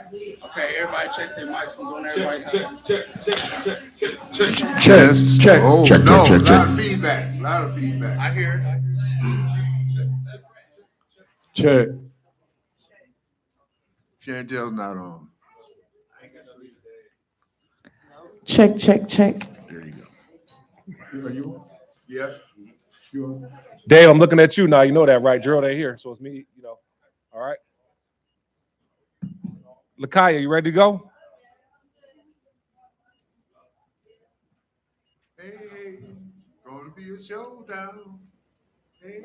Okay, everybody check their mics. We're doing everybody. Check. Oh Check. no, Check. a lot of feedback. A lot of feedback. I hear it. Check. Chantel's not on. Check. There you go. Are you? Yeah. You? Dave, I'm looking at you now. You know that, right? Gerald ain't here, so it's me. All right. Lakaya, you ready to go? Hey, gonna be a showdown. Hey.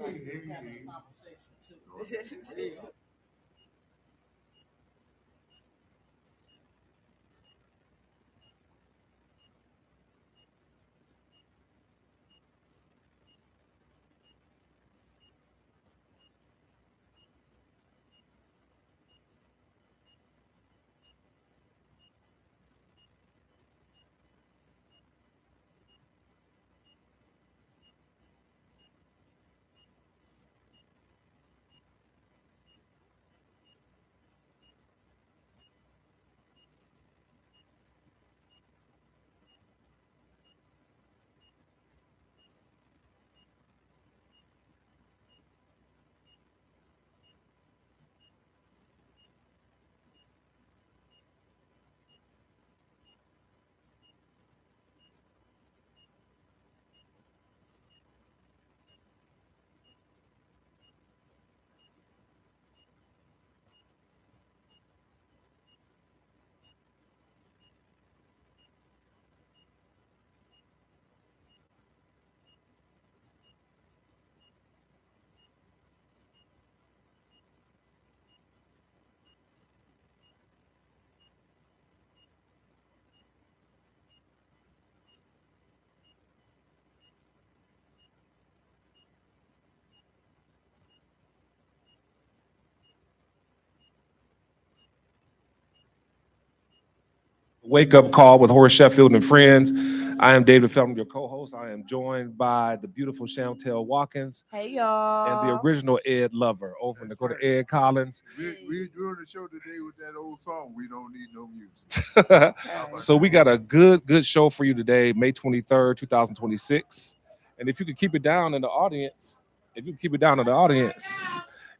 Wake Up Call with Horace Sheffield and friends. I am David Feldman, your co-host. I am joined by the beautiful Chantel Watkins Hey, y'all. and the original Ed Lover over in the corner, Ed Collins. We're doing the show today with that old song. We don't need no music. So we got a good show for you today, May 23rd, 2026. And if you could keep it down in the audience,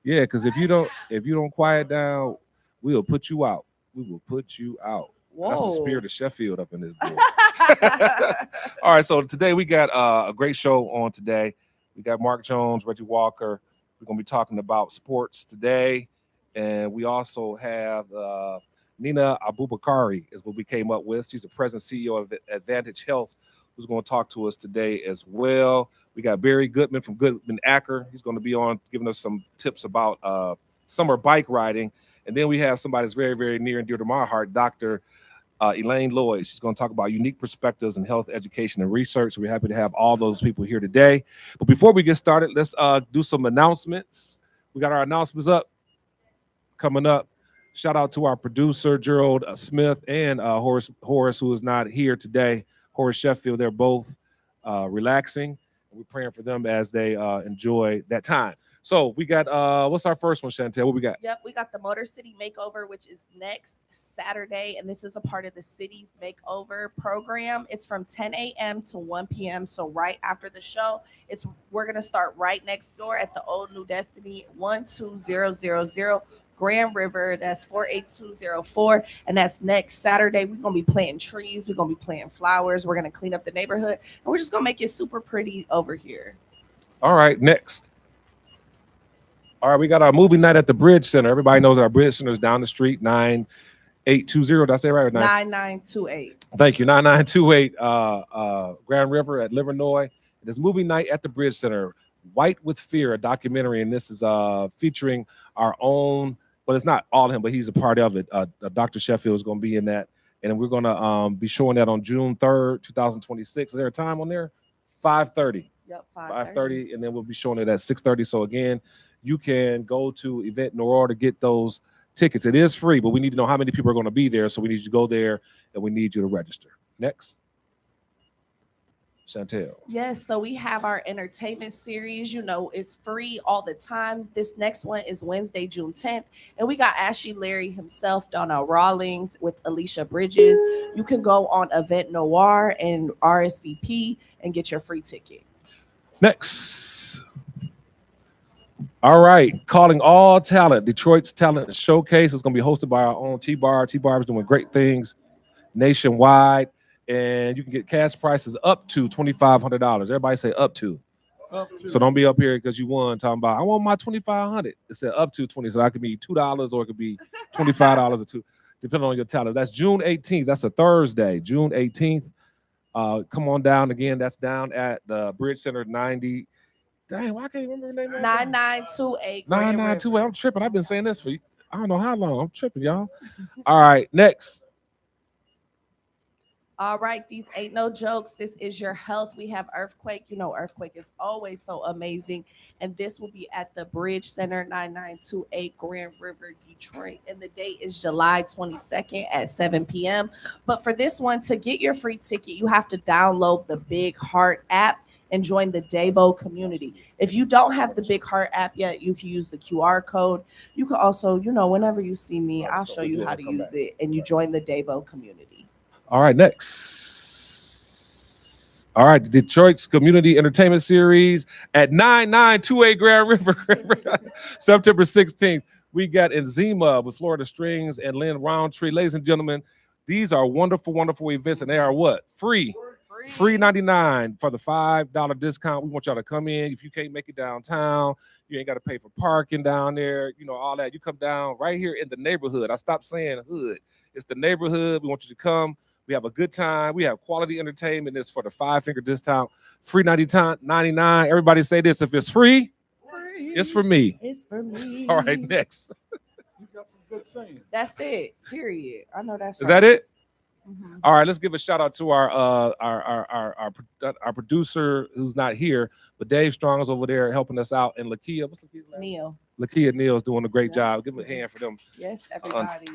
yeah, because if you don't quiet down, we'll put you out. We will put you out. Whoa. That's the spirit of Sheffield up in this board. All right, so today we got a great show on today. We got Mark Jones, Reggie Walker. We're going to be talking about sports today. And we also have Nina Abubakari is what we came up with. She's the president CEO of Advantage Health, who's going to talk to us today as well. We got Barry Goodman from Goodman Acker. He's going to be on giving us some tips about summer bike riding. And then we have somebody that's very, very near and dear to my heart, Dr. Elaine Lloyd. She's going to talk about unique perspectives in health education and research. So we're happy to have all those people here today. But before we get started, let's do some announcements. We got our announcements coming up. Shout out to our producer, Gerald Smith, and Horace, who is not here today. Horace Sheffield, they're both relaxing. We're praying for them as they enjoy that time. So we got, what's our first one, Chantel? What we got? Yep, we got the Motor City Makeover, which is next Saturday, and this is a part of the city's makeover program. It's from 10 a.m. to 1 p.m. So right after the show, we're gonna start right next door at the Old New Destiny 12000 Grand River. That's 48204, and that's next Saturday. We're gonna be planting trees. We're gonna be planting flowers. We're gonna clean up the neighborhood, and we're just gonna make it super pretty over here. All right, next. All right, we got our movie night at the Bridge Center. Everybody knows our Bridge Center is down the street, 9820. Did I say it right? 9928. Thank you, 9928 Grand River at Livernois. It is movie night at the Bridge Center. White with Fear, a documentary, and this is featuring our own, but it's not all him, but he's a part of it. Dr. Sheffield is going to be in that, and we're going to be showing that on June 3rd, 2026. Is there a time on there? 5:30. Yep, 5:30, and then we'll be showing it at 6:30. So again, you can go to Event Noir to get those tickets. It is free, but we need to know how many people are going to be there. So we need you to go there, and we need you to register. Next. Chantel. Yes, so we have our entertainment series. You know, it's free all the time. This next one is Wednesday, June 10th. And we got Ashley Larry himself, Donna Rawlings with Alicia Bridges. You can go on Event Noir and RSVP and get your free ticket. Next. All right. Calling all talent. Detroit's Talent Showcase is going to be hosted by our own T-Bar. T-Bar is doing great things nationwide. And you can get cash prices up to $2,500. Everybody say up to. So don't be up here because you won talking about I want my $2,500. It said up to 20. So that could be $2 or it could be $25 or $2, depending on your talent. That's June 18th. That's a Thursday, June 18th. Come on down again. That's down at the Bridge Center 90. Dang, why can't you remember the name? 9928. 9928. I'm tripping. I've been saying this for I don't know how long. I'm tripping, y'all. All right, next. All right, these ain't no jokes. This is your health. We have Earthquake. You know, Earthquake is always so amazing. And this will be at the Bridge Center 9928 Grand River, Detroit. And the date is July 22nd at 7 p.m. But for this one, to get your free ticket, you have to download the Big Heart app and join the Davo community. If you don't have the Big Heart app yet, you can use the QR code. You can also, you know, whenever you see me, I'll show you how to use it. And you join the Davo community. All right, next. All right, Detroit's Community Entertainment Series at 9928 Grand River, September 16th. We got Enzima with Florida Strings and Lynn Roundtree. Ladies and gentlemen, these are wonderful, wonderful events, and they are what? Free. Free 99 for the $5 discount. We want y'all to come in. If you can't make it downtown, you ain't got to pay for parking down there, you know, all that. You come down right here in the neighborhood. I stopped saying hood. It's the neighborhood. We want you to come. We have a good time. We have quality entertainment. It's for the 5-finger discount. Free 99. Everybody say this. If it's free, it's for me. It's for me. All right, next. You got some good saying. That's it. Period. I know that's Is that it? Mm-hmm. All right, let's give a shout out to our producer who's not here, but Dave Strong is over there helping us out. And Lakia, what's Lakia's name? Lakia Neal's doing a great job. Give them a hand for them. Yes, everybody.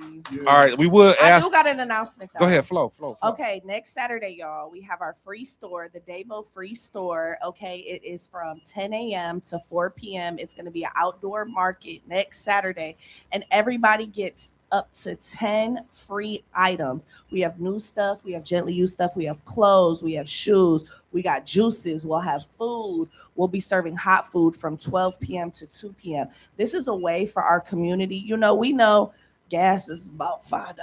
All right, we would ask. I do got an announcement though. Go ahead, Flo. Okay, next Saturday, y'all, we have our free store, the Davo Free Store. Okay, it is from 10 a.m. to 4 p.m. It's going to be an outdoor market next Saturday, and everybody gets up to 10 free items. We have new stuff, we have gently used stuff, we have clothes, we have shoes, we got juices, we'll have food. We'll be serving hot food from 12 p.m. to 2 p.m. This is a way for our community. You know, we know gas is about $5.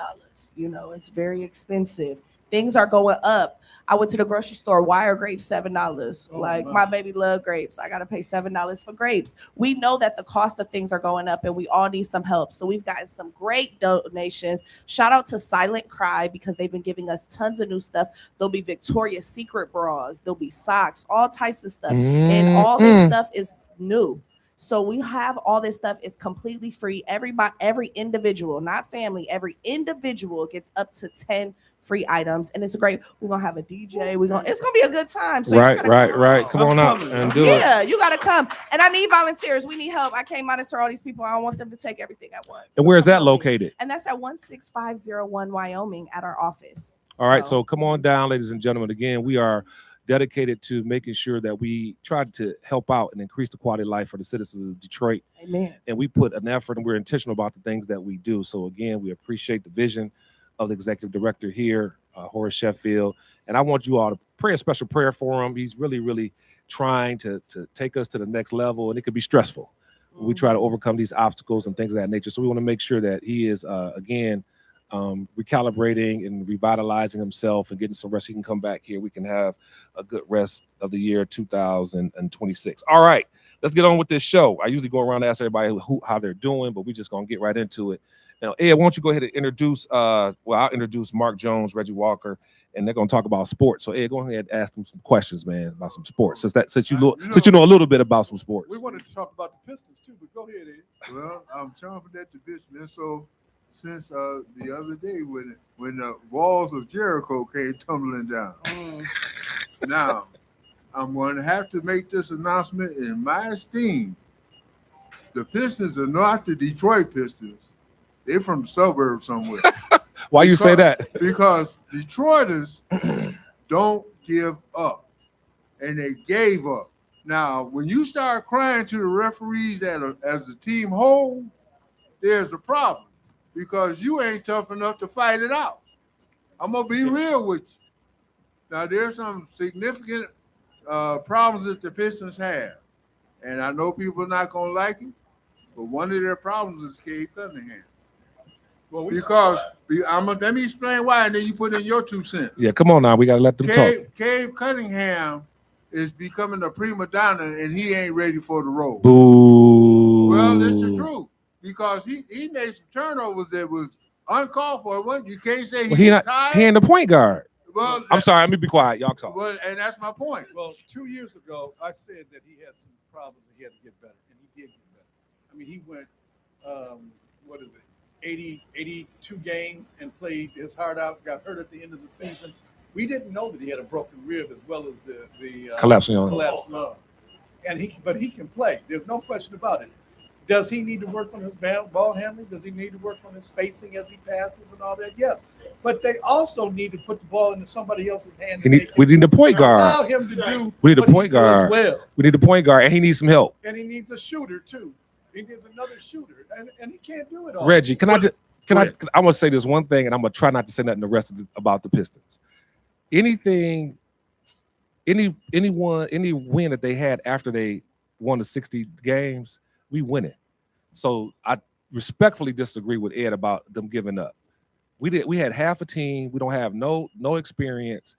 You know, it's very expensive. Things are going up. I went to the grocery store. Why are grapes $7? My baby love grapes. I got to pay $7 for grapes. We know that the cost of things are going up and we all need some help. So we've gotten some great donations. Shout out to Silent Cry because they've been giving us tons of new stuff. There'll be Victoria's Secret bras. There'll be socks, all types of stuff. And all this stuff is new. So we have all this stuff. It's completely free. Every individual, not family, every individual gets up to 10 free items, and it's great. We're gonna have a DJ. It's gonna be a good time. So right. Come on out and do it. Yeah, you gotta come. And I need volunteers. We need help. I can't monitor all these people. I don't want them to take everything at once. And where's that located? And that's at 16501 Wyoming at our office. All right, so come on down, ladies and gentlemen. Again, we are dedicated to making sure that we try to help out and increase the quality of life for the citizens of Detroit. Amen. And we put an effort and we're intentional about the things that we do. So again, we appreciate the vision of the executive director here, Horace Sheffield. And I want you all to pray a special prayer for him. He's really, really trying to take us to the next level, and it could be stressful. We try to overcome these obstacles and things of that nature. So we want to make sure that he is, again, recalibrating and revitalizing himself and getting some rest. He can come back here. We can have a good rest of the year 2026. All right, let's get on with this show. I usually go around and ask everybody how they're doing, but we're just going to get right into it. Now, Ed, why don't you go ahead and introduce, I'll introduce Mark Jones, Reggie Walker, and they're going to talk about sports. So, Ed, go ahead and ask them some questions, man, about some sports, since you know a little bit about some sports. We wanted to talk about the Pistons, too, but go ahead, Ed. Well, I'm chomping at the bit, man. So since the other day when the walls of Jericho came tumbling down, now I'm going to have to make this announcement in my esteem. The Pistons are not the Detroit Pistons. They're from the suburbs somewhere. Why you say that? Because Detroiters don't give up. and they gave up. Now, when you start crying to the referees as the team whole, there's a problem because you ain't tough enough to fight it out. I'm gonna be real with you. Now, there's some significant problems that the Pistons have, and I know people are not gonna like it, but one of their problems is Cade Cunningham. Well, Let me explain why, and then you put in your 2 cents. Yeah, come on now. We got to let them talk. Cade Cunningham is becoming a prima donna, and he ain't ready for the role. Boo. Well, that's the truth because he made some turnovers that was uncalled for. You can't say He ain't the point guard. Well, I'm sorry. Let me be quiet. Y'all talk. Well, and that's my point. Well, 2 years ago, I said that he had some problems and he had to get better, and he did get better. I mean, he went, 82 games and played his heart out, got hurt at the end of the season. We didn't know that he had a broken rib as well as the collapsing on. But he can play. There's no question about it. Does he need to work on his ball handling? Does he need to work on his spacing as he passes and all that? Yes. But they also need to put the ball into somebody else's hand. We need a point guard. Allow him to do. We need a point guard. Well. We need a point guard, and he needs some help. And he needs a shooter too. He needs another shooter, and he can't do it all. Reggie, I'm gonna say this one thing, and I'm gonna try not to say nothing about the Pistons. Any win that they had after they won the 60 games, we win it. So I respectfully disagree with Ed about them giving up. We had half a team. We don't have no experience.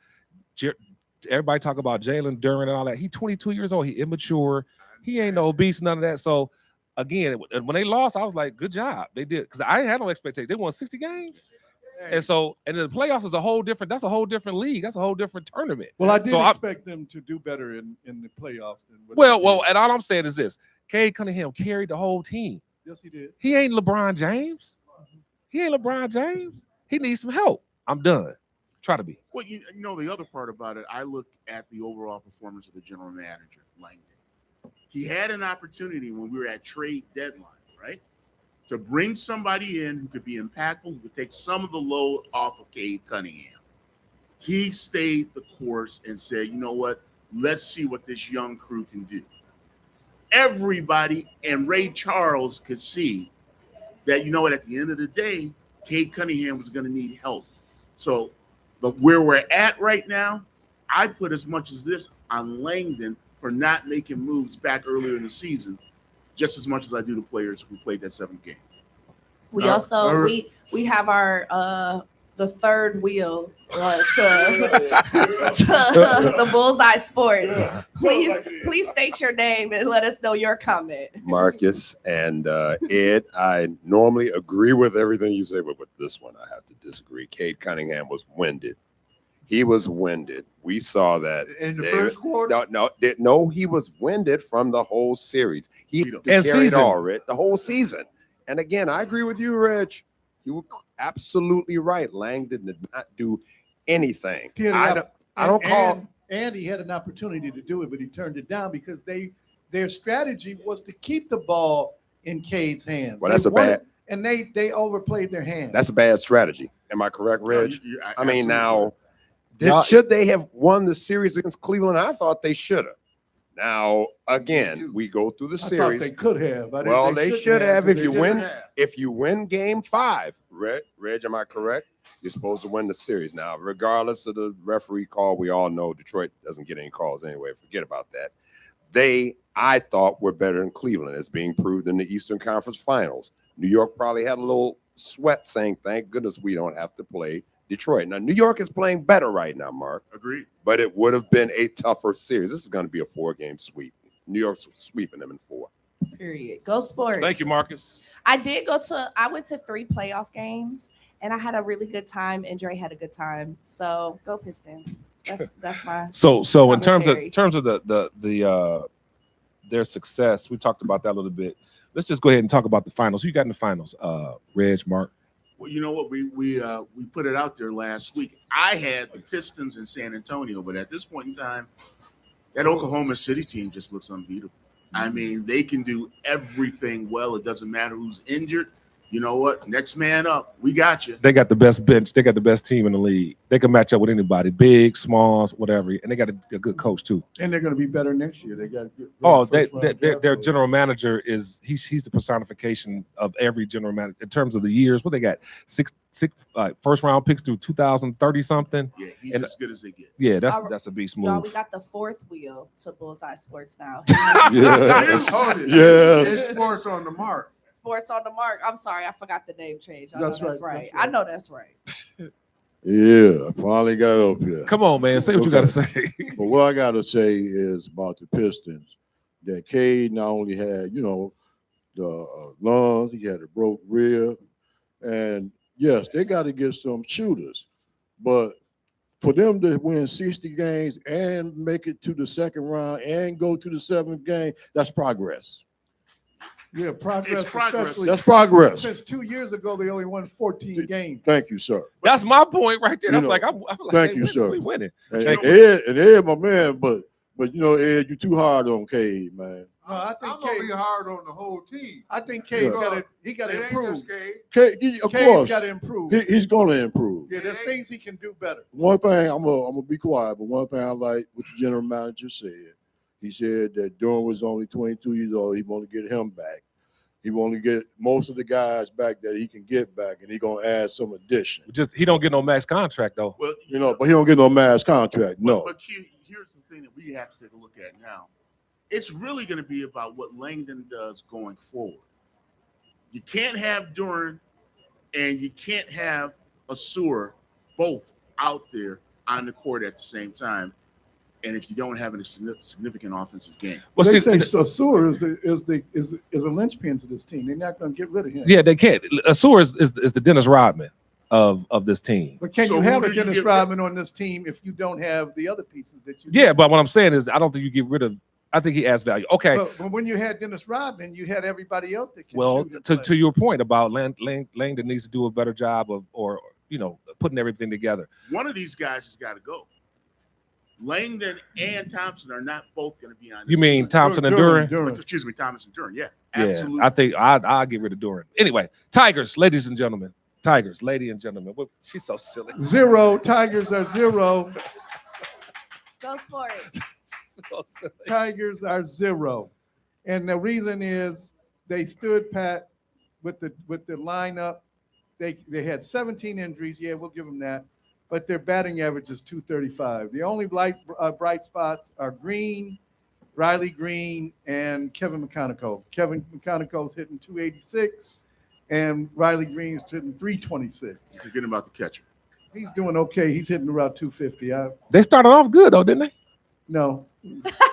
Everybody talk about Jalen Duren and all that. He's 22 years old. He immature. He ain't no beast, none of that. So again, when they lost, I was like, good job. They did, because I had no expectation. They won 60 games. And the playoffs is that's a whole different league. That's a whole different tournament. Well, I did expect them to do better in the playoffs. Well, and all I'm saying is this. Cade Cunningham carried the whole team. Yes, he did. He ain't LeBron James. He needs some help. I'm done. Try to be. Well, you know, the other part about it, I look at the overall performance of the general manager, Langdon. He had an opportunity when we were at trade deadline, right, to bring somebody in who could be impactful, who could take some of the load off of Cade Cunningham. He stayed the course and said, you know what, let's see what this young crew can do. Everybody and Ray Charles could see that, you know what, at the end of the day, Cade Cunningham was going to need help. So, but where we're at right now, I put as much as this on Langdon for not making moves back earlier in the season, just as much as I do the players who played that 7th game. We also we have our the third wheel to the Bullseye Sports. Please state your name and let us know your comment. Marcus and Ed, I normally agree with everything you say, but with this one, I have to disagree. Cade Cunningham was winded. He was winded. We saw that in the first quarter. No, he was winded from the whole series. He carried all, Rich, the whole season. And again, I agree with you, Rich. You were absolutely right. Langdon did not do anything. And he had an opportunity to do it, but he turned it down because their strategy was to keep the ball in Cade's hands. Well, that's and they overplayed their hand. That's a bad strategy. Am I correct, Reg? I mean, now, correct. Should they have won the series against Cleveland? I thought they should have. Now, again, we go through the series. I thought they could have. Well, they should have. If you win game 5, Reg, am I correct? You're supposed to win the series. Now, regardless of the referee call, we all know Detroit doesn't get any calls anyway. Forget about that. I thought, were better than Cleveland, as being proved in the Eastern Conference Finals. New York probably had a little sweat saying, thank goodness we don't have to play Detroit. Now, New York is playing better right now, Mark. Agreed. But it would have been a tougher series. This is going to be a 4-game sweep. New York's sweeping them in 4. Period. Go Sports. Thank you, Marcus. I went to 3 playoff games and I had a really good time, and Dre had a good time. So go Pistons. That's my so commentary. in terms of the their success, we talked about that a little bit. Let's just go ahead and talk about the finals. Who you got in the finals? Reg, Mark. Well, you know what? We put it out there last week. I had the Pistons in San Antonio, but at this point in time, that Oklahoma City team just looks unbeatable. I mean, they can do everything well. It doesn't matter who's injured. you know what? Next man up. We got you. They got the best bench. They got the best team in the league. They can match up with anybody, big, smalls, whatever. And they got a good coach too. And they're going to be better next year. They got good. Their general manager is he's the personification of every general manager in terms of the years. What they got six first round picks through 2030 something. Yeah, he's as good as they get. Yeah, that's a beast move. Y'all, we got the fourth wheel to Bullseye Sports now. It's Sports on the Mark. Sports on the Mark. I'm sorry, I forgot the name change. I know That's that's right, right. that's right. I know that's right. Yeah, finally got up here. Come on, man. Say what you got to say. But what I got to say is about the Pistons, that Cade not only had, the lungs, he had a broke rib. And yes, they got to get some shooters. But for them to win 60 games and make it to the second round and go to the seventh game, that's progress. Yeah, progress. It's progress. That's progress. Since 2 years ago, they only won 14 games. Thank you, sir. That's my point right there. That's You know, like I'm like, thank hey, you, sir. We winning. And Thank Ed, my man, but Ed, you too hard on Cade, man. No, I think I'm gonna Cade. be hard on the whole team. I think Cade's Yeah. got to. He got It to ain't improve. just Cade. Cade, of Cade's course, got to improve. he's going to improve. Yeah, there's things he can do better. One thing, I'm gonna be quiet, but one thing I like what the general manager said. He said that Durham was only 22 years old. He want to get him back. He want to get most of the guys back that he can get back, and he gonna add some addition. Just he don't get no max contract though. Well, But he don't get no mass contract. No. But Q, here's the thing that we have to take a look at now. It's really going to be about what Langdon does going forward. You can't have Duran and you can't have Asur both out there on the court at the same time. And if you don't have a significant offensive game, Well, They see, say Sauer is a linchpin to this team. They're not going to get rid of him. yeah, they can't. Asur is the Dennis Rodman of this team. But can So you who have do a you Dennis get rid- Rodman on this team if you don't have the other pieces that you? Yeah, but what I'm saying is I don't think you get rid of. I think he adds value. Okay. But when you had Dennis Rodman, you had everybody else that can Well, shoot and to play. your point about Langdon needs to do a better job of, or putting everything together. one of these guys has got to go. Langdon and Thompson are not both going to be on. You this mean team. Thompson and Duran? Excuse me, Thomas and Duran. Yeah, Yeah, absolutely. I think I'll get rid of Duran. Anyway, Tigers, ladies and gentlemen. Tigers, ladies and gentlemen. She's so silly. 0. Tigers are 0. Go Sports. So silly. Tigers are 0. And the reason is they stood pat with the lineup. They had 17 injuries. Yeah, we'll give them that. But their batting average is 235. The only bright spots are Green, Riley Green, and Kevin McConaughey. Kevin McConaughey's hitting 286, and Riley Green's hitting 326. Forgetting about the catcher. He's doing okay. He's hitting around 250. They started off good though, didn't they? No, They They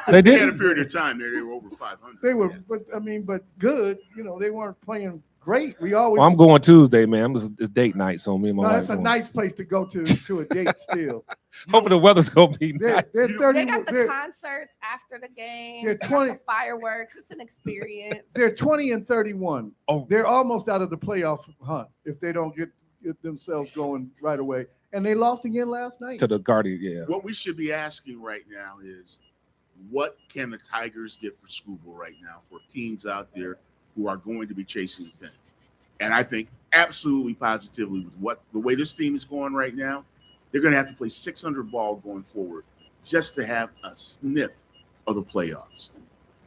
had a did. period of time there. They were over 500. they were, Yeah. but good. They weren't playing great. We always. Well, I'm going Tuesday, man. It's date night, so me and my No, wife. that's a going. nice place to go to a date still. Hoping the weather's gonna be They're, nice. they're 30, They got the they're, concerts after the game. They're They got 20 the fireworks. It's an experience. they're 20 and 31. Oh, They're almost out of the playoff hunt if they don't get themselves going right away. And they lost again last night. to the Guardian, yeah. What we should be asking right now is, what can the Tigers get for Scuba right now for teams out there who are going to be chasing the pen? And I think absolutely positively with the way this team is going right now, they're going to have to play 600 ball going forward just to have a sniff of the playoffs.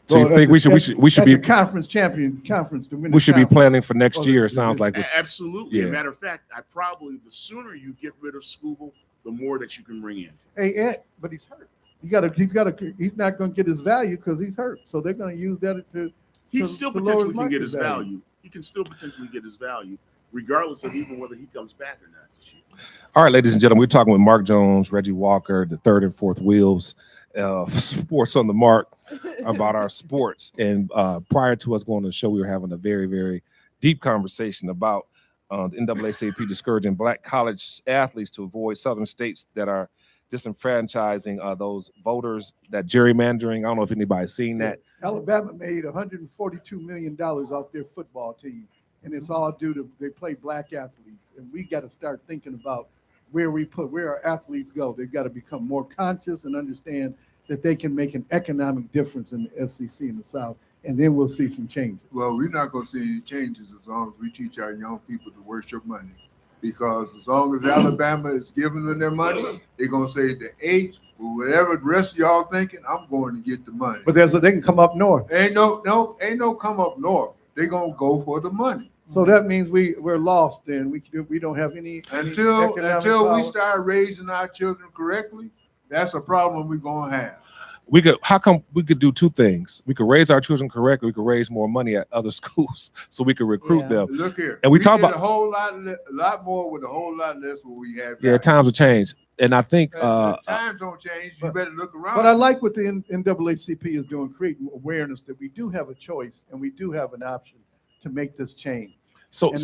So you think we should at be the conference champion conference to win we the should be conference. planning for next Oh, year? It the- sounds like Absolutely. Yeah. As a matter of fact, the sooner you get rid of Scuba, the more that you can bring in. Hey, Ed, but he's hurt. He's not going to get his value because he's hurt. So they're going to use that to. He to- still to lower potentially his can get market his value. He can still potentially get his value, regardless of even whether he comes back or not this year. All right, ladies and gentlemen, we're talking with Mark Jones, Reggie Walker, the third and fourth wheels, sports on the mark, about our sports. And prior to us going to the show, we were having a very, very deep conversation about the NAACP discouraging Black college athletes to avoid southern states that are disenfranchising those voters, that gerrymandering. I don't know if anybody's seen that. Alabama made $142 million off their football team, and it's all due to they play black athletes. And we got to start thinking about where our athletes go. They've got to become more conscious and understand that they can make an economic difference in the SEC in the South. and then we'll see some changes. Well, we're not going to see any changes as long as we teach our young people to worship money. Because as long as Alabama is giving them their money, they're going to say the H, or whatever the rest of y'all thinking, I'm going to get the money. But they can come up north. Ain't no come up north. They're going to go for the money. So that means we're lost then. We don't have any Until power. we start raising our children correctly, that's a problem we're going to have. How come we could do two things? We could raise our children correctly. We could raise more money at other schools so we could recruit them. Look here. And we talk did about a whole lot more with a whole lot less what we have. Yeah, now. times have changed. And I think times don't change. You better look around. But I like what the NAACP is doing, creating awareness that we do have a choice and we do have an option to make this change. So, and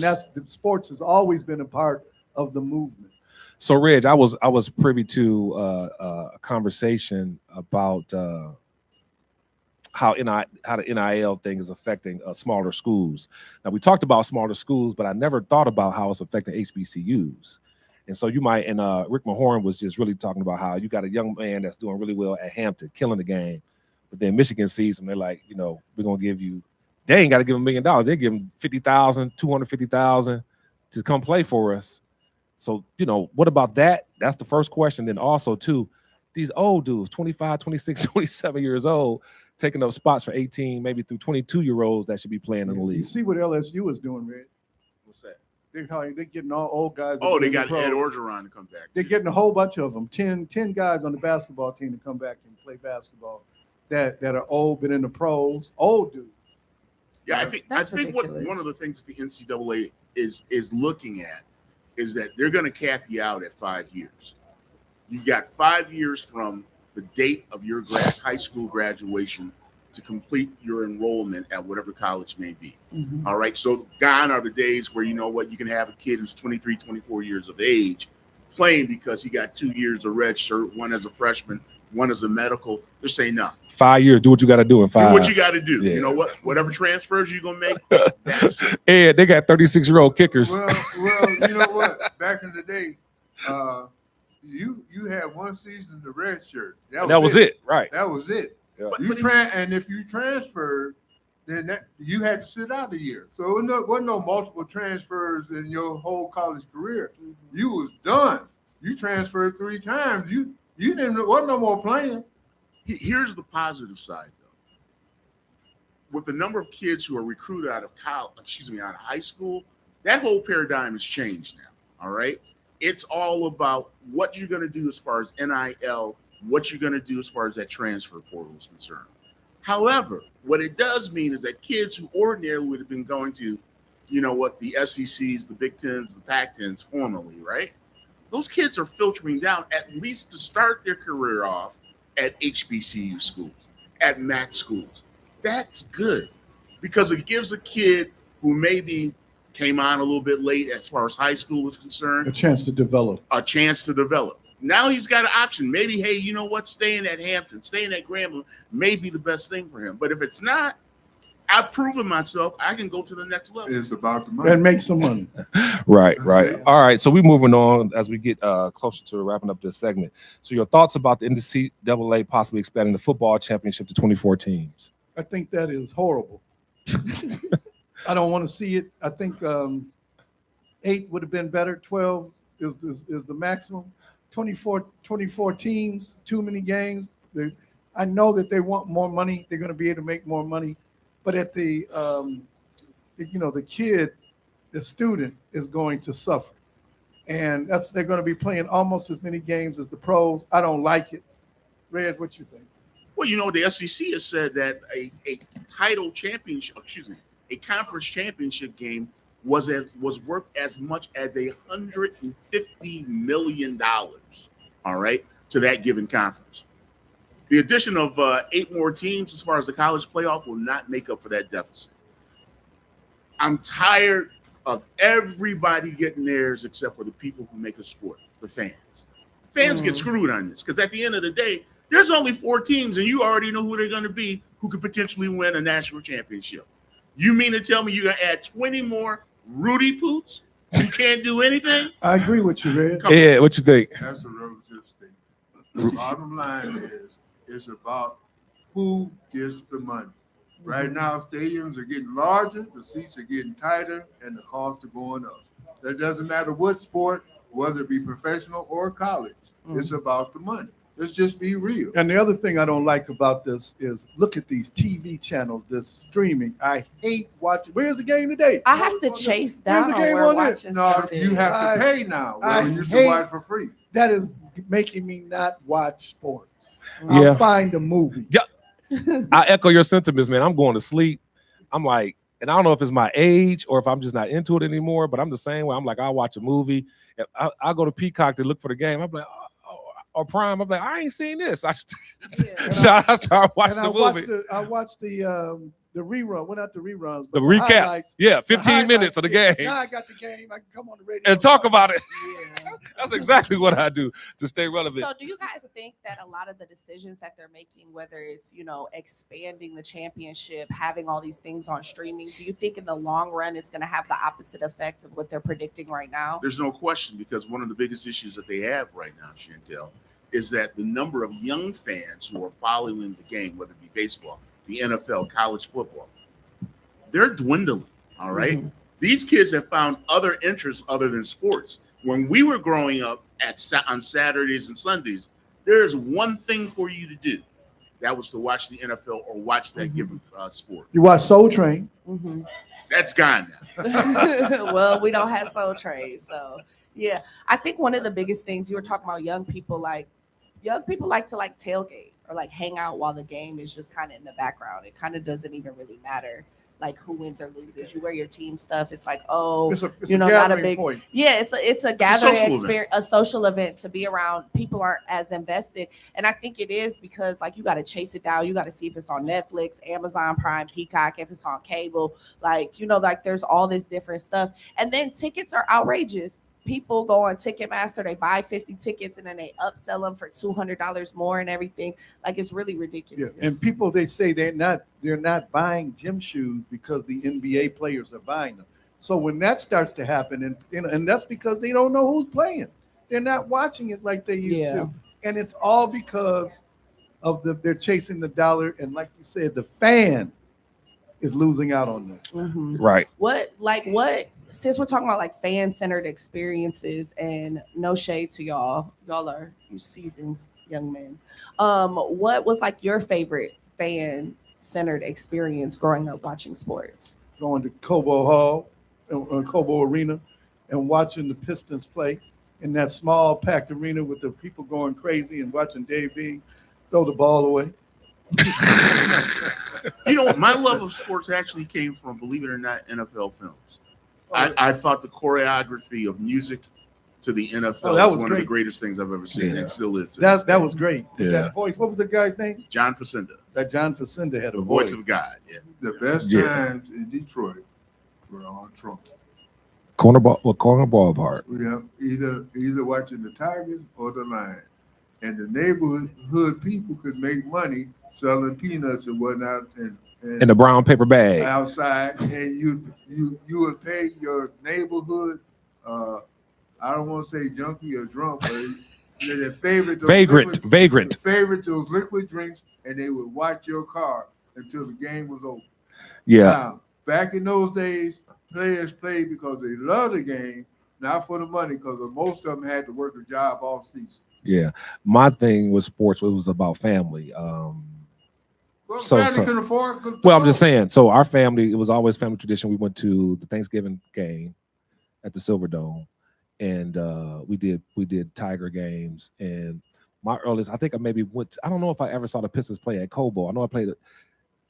sports has always been a part of the movement. So, Reg, I was privy to a conversation about how the NIL thing is affecting smaller schools. Now, we talked about smaller schools, but I never thought about how it's affecting HBCUs. And so you might, and Rick Mahorn was just really talking about how you got a young man that's doing really well at Hampton, killing the game, but then Michigan sees him, they're like, we're gonna give you. They ain't got to give him $1 million. They give him $50,000, $250,000 to come play for us. So, what about that? That's the first question. Then also, too, these old dudes, 25, 26, 27 years old, taking up spots for 18, maybe through 22-year-olds that should be playing in the league. You see what LSU is doing, Red? What's that? They're getting all old guys. Oh, they got Ed Orgeron to come back. They're getting a whole bunch of them, 10 guys on the basketball team to come back and play basketball that are old, been in the pros, old dudes. Yeah, I think ridiculous. one of the things the NCAA is looking at is that they're going to cap you out at 5 years. You've got 5 years from the date of your high school graduation to complete your enrollment at whatever college may be. Mm-hmm. All right. So gone are the days where, you can have a kid who's 23, 24 years of age playing because he got 2 years of red shirt, one as a freshman, one as a medical. They're saying, no. 5 years, do what you got to do in 5. Do what you got to do. Yeah. You know what? Whatever transfers you're going to make, that's it. And they got 36-year-old kickers. Well, you know what? Back in the day, you had one season the red shirt. That was it. Right. That was it. Yeah. And if you transferred, then you had to sit out a year. So it wasn't no multiple transfers in your whole college career. You was done. You transferred 3 times. You wasn't no more playing. Here's the positive side, though. With the number of kids who are recruited out of out of high school, that whole paradigm has changed now. All right. It's all about what you're going to do as far as NIL, what you're going to do as far as that transfer portal is concerned. However, what it does mean is that kids who ordinarily would have been going to, the SECs, the Big Tens, the Pac-10s formerly, right? Those kids are filtering down at least to start their career off at HBCU schools, at MAC schools. That's good because it gives a kid who maybe came on a little bit late as far as high school is concerned. A chance to develop. Now he's got an option. Maybe, hey, you know what? Staying at Hampton, staying at Grambling may be the best thing for him. But if it's not, I've proven myself. I can go to the next level. It's about the money. And make some money. Right. All right. So we're moving on as we get closer to wrapping up this segment. So your thoughts about the NCAA possibly expanding the football championship to 24 teams? I think that is horrible. I don't want to see it. I think 8 would have been better. 12 is the maximum. 24 teams, too many games. I know that they want more money. They're going to be able to make more money. But at the kid, the student is going to suffer. And they're going to be playing almost as many games as the pros. I don't like it. Reg, what you think? Well, the SEC has said that a conference championship game was worth as much as $150 million, all right, to that given conference. The addition of 8 more teams as far as the college playoff will not make up for that deficit. I'm tired of everybody getting theirs except for the people who make a sport, the fans. Fans get screwed on this because at the end of the day, there's only 4 teams and you already know who they're going to be who could potentially win a national championship. You mean to tell me you're going to add 20 more Rudy Poots who can't do anything? I agree with you, Red. Yeah, what you think? That's a relative statement. The bottom line is it's about who gets the money. Right now, stadiums are getting larger, the seats are getting tighter, and the costs are going up. That doesn't matter what sport, whether it be professional or college. It's about the money. Let's just be real. And the other thing I don't like about this is look at these TV channels, this streaming. I hate watching. Where's the game today? I have to chase down Where's the game where on it? watching No, stuff you is. have to pay now. I Where you used to hate- watch for free. That is making me not watch sports. Yeah. I'll find a movie. I echo your sentiments, man. I'm going to sleep. I'm like, and I don't know if it's my age or if I'm just not into it anymore, but I'm the same way. I'm like, I'll watch a movie. I'll go to Peacock to look for the game. I'm like, or Prime. I'm like, I ain't seen this. I start watching And the movie. I watched the rerun. Well, not the reruns, but The recap. highlights. Yeah, The 15 minutes of the game. Now I got the game. I can come on the radio And talk about it. Yeah. That's exactly what I do to stay relevant. So do you guys think that a lot of the decisions that they're making, whether it's, expanding the championship, having all these things on streaming, do you think in the long run it's going to have the opposite effect of what they're predicting right now? There's no question, because one of the biggest issues that they have right now, Chantel, is that the number of young fans who are following the game, whether it be baseball, the NFL, college football, they're dwindling. All right? Mm-hmm. These kids have found other interests other than sports. When we were growing up on Saturdays and Sundays, there's one thing for you to do. That was to watch the NFL or watch that given sport. You watch Soul Train. Mhm. That's gone now. Well, we don't have Soul Train, so yeah. I think one of the biggest things you were talking about, young people like to tailgate or like hang out while the game is just kind of in the background. It kind of doesn't even really matter like who wins or loses. You wear your team stuff. It's like, It's a not a gathering big point. yeah, it's a gathering social experience, a social event to be around. People aren't as invested. And I think it is because like you got to chase it down. You got to see if it's on Netflix, Amazon Prime, Peacock, if it's on cable, like there's all this different stuff. And then tickets are outrageous. People go on Ticketmaster, they buy 50 tickets and then they upsell them for $200 more and everything. Like it's really Yeah, ridiculous. and people they say they're not buying gym shoes because the NBA players are buying them. So when that starts to happen, and that's because they don't know who's playing. They're not watching it like they used Yeah. to, and it's all because of they're chasing the dollar, and like you said, the fan is losing out on this. Mhm. Right. What since we're talking about like fan-centered experiences, and no shade to y'all are seasoned young men, what was like your favorite fan-centered experience growing up watching sports? Going to Cobo Hall, Cobo Arena, and watching the Pistons play in that small packed arena with the people going crazy and watching Dave Bean throw the ball away. My love of sports actually came from, believe it or not, NFL films. I thought the choreography of music to the NFL that was was one of the great. greatest things I've ever seen, Yeah. and still is. to this That day. was great. Yeah. That voice. What was the guy's name? John Facenda, That John Facenda had a the voice of God. Yeah. The best Yeah. times in Detroit were on Trump. Corner ball part. We have either watching the Tigers or the Lions. And the neighborhood people could make money selling peanuts and whatnot In the brown paper bag. outside, and you would pay your neighborhood I don't want to say junkie or drunk, but their favorite Vagrant. favorite those liquid drinks, and they would watch your car until the game was over. Yeah. Now, back in those days, players played because they loved the game, not for the money, because most of them had to work a job all season. Yeah. My thing with sports was about family. Well, So- family so- could afford. Could Well, I'm just saying. So our family, it was always family tradition. We went to the Thanksgiving game at the Silver Dome, and we did Tiger games. And my earliest, I think I maybe went. I don't know if I ever saw the Pistons play at Cobo. I know I played it.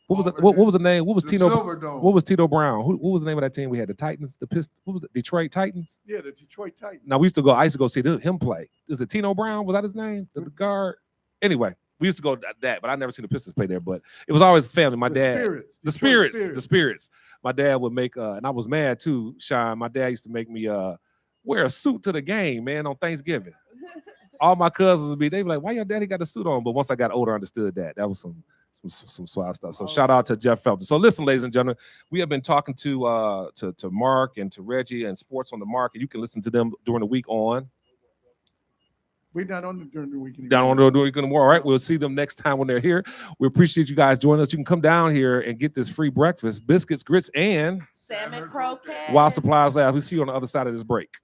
What was it? What was the name? What was the Tito? Silver Dome. What was Tito Brown? What was the name of that team we had? The Titans, the Pistons. What was it? Detroit Titans. Yeah, the Detroit Titans. Now I used to go see him play. Is it Tino Brown? Was that his name? The guard. Anyway, we used to go that, but I never seen the Pistons play there. But it was always family. My dad. The spirits. My dad would make, and I was mad too, Sean. My dad used to make me wear a suit to the game, man, on Thanksgiving. All my cousins would they'd be like, why your daddy got a suit on? But once I got older, I understood that. That was some swag stuff. So shout out to Jeff Felton. So listen, ladies and gentlemen, we have been talking to Mark and to Reggie and Sports on the Mark, and you can listen to them during the week on We're not on during the week anymore. Down on the week anymore. All right, we'll see them next time when they're here. We appreciate you guys joining us. You can come down here and get this free breakfast, biscuits, grits, and Salmon croquettes. while supplies last. We'll see you on the other side of this break.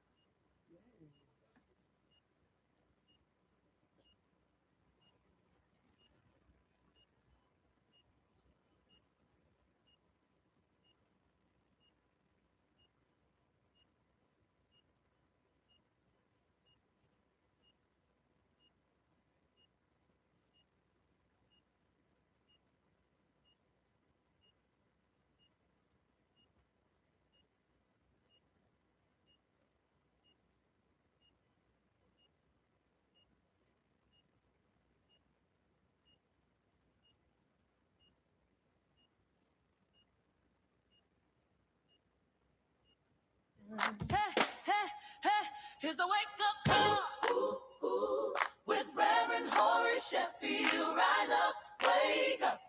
Here's the wake up call with Reverend Horace Sheffield. Rise up, wake up,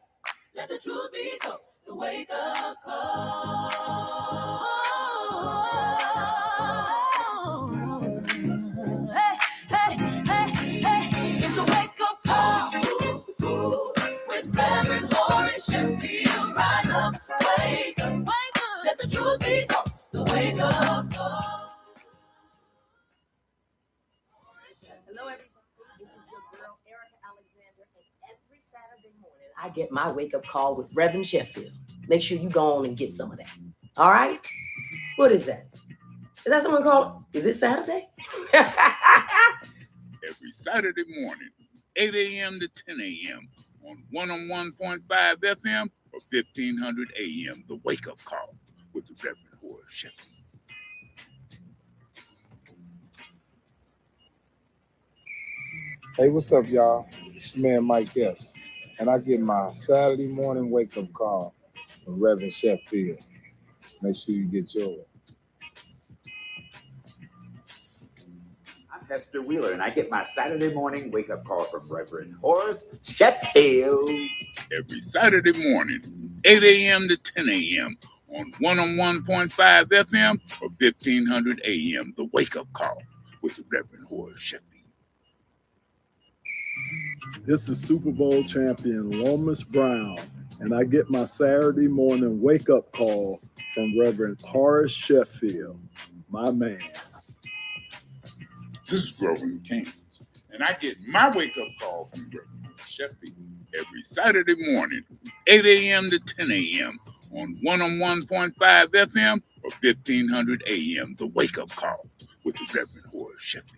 let the truth be told. The wake up call. Hey, hey, hey, hey, it's the wake up call with Reverend Horace Sheffield. Rise up, wake up, let the truth be told. The wake up call. Hello, everybody. This is your girl, Erica Alexander, and every Saturday morning, I get my wake-up call with Reverend Sheffield. Make sure you go on and get some of that. All right? What is that? Is that someone called? Is it Saturday? Every Saturday morning, 8 a.m. to 10 a.m. on 101.5 FM or 1500 a.m. The Wake Up Call with the Reverend Horace Sheffield. Hey, what's up, y'all? It's your man Mike Epps, and I get my Saturday morning wake-up call from Reverend Sheffield. Make sure you get yours. I'm Hester Wheeler, and I get my Saturday morning wake-up call from Reverend Horace Sheffield. Every Saturday morning, 8 a.m. to 10 a.m. on 101.5 FM or 1500 a.m. The Wake Up Call with the Reverend Horace Sheffield. This is Super Bowl champion Lomas Brown, and I get my Saturday morning wake-up call from Reverend Horace Sheffield, my man. This is Grover Kings, and I get my wake-up call from Reverend Horace Sheffield every Saturday morning, 8 a.m. to 10 a.m. on 101.5 FM or 1500 a.m. The Wake Up Call with the Reverend Horace Sheffield.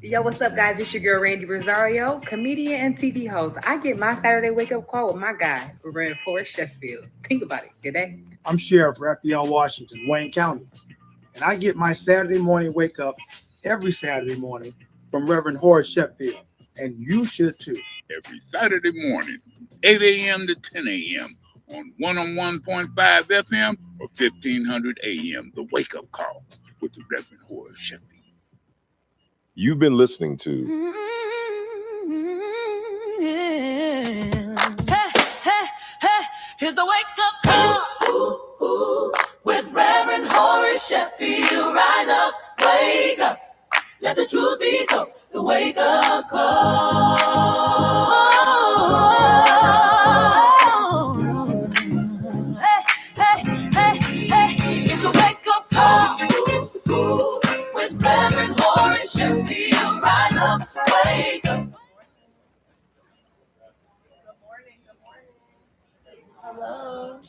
Yo, what's up, guys? It's your girl, Randy Rosario, comedian and TV host. I get my Saturday wake-up call with my guy, Reverend Horace Sheffield. Think about it. Good day. I'm Sheriff Raphael Washington, Wayne County, and I get my Saturday morning wake-up every Saturday morning from Reverend Horace Sheffield, and you should too. Every Saturday morning, 8 a.m. to 10 a.m. on 101.5 FM or 1500 a.m. The Wake Up Call with the Reverend Horace Sheffield. You've been listening to Hey, hey, hey, here's the wake up call with Reverend Horace Sheffield. Rise up, wake up, let the truth be told. The wake up call. Hey, hey, hey, hey, it's the wake up call with Reverend Horace Sheffield. Rise up, wake up. Hello.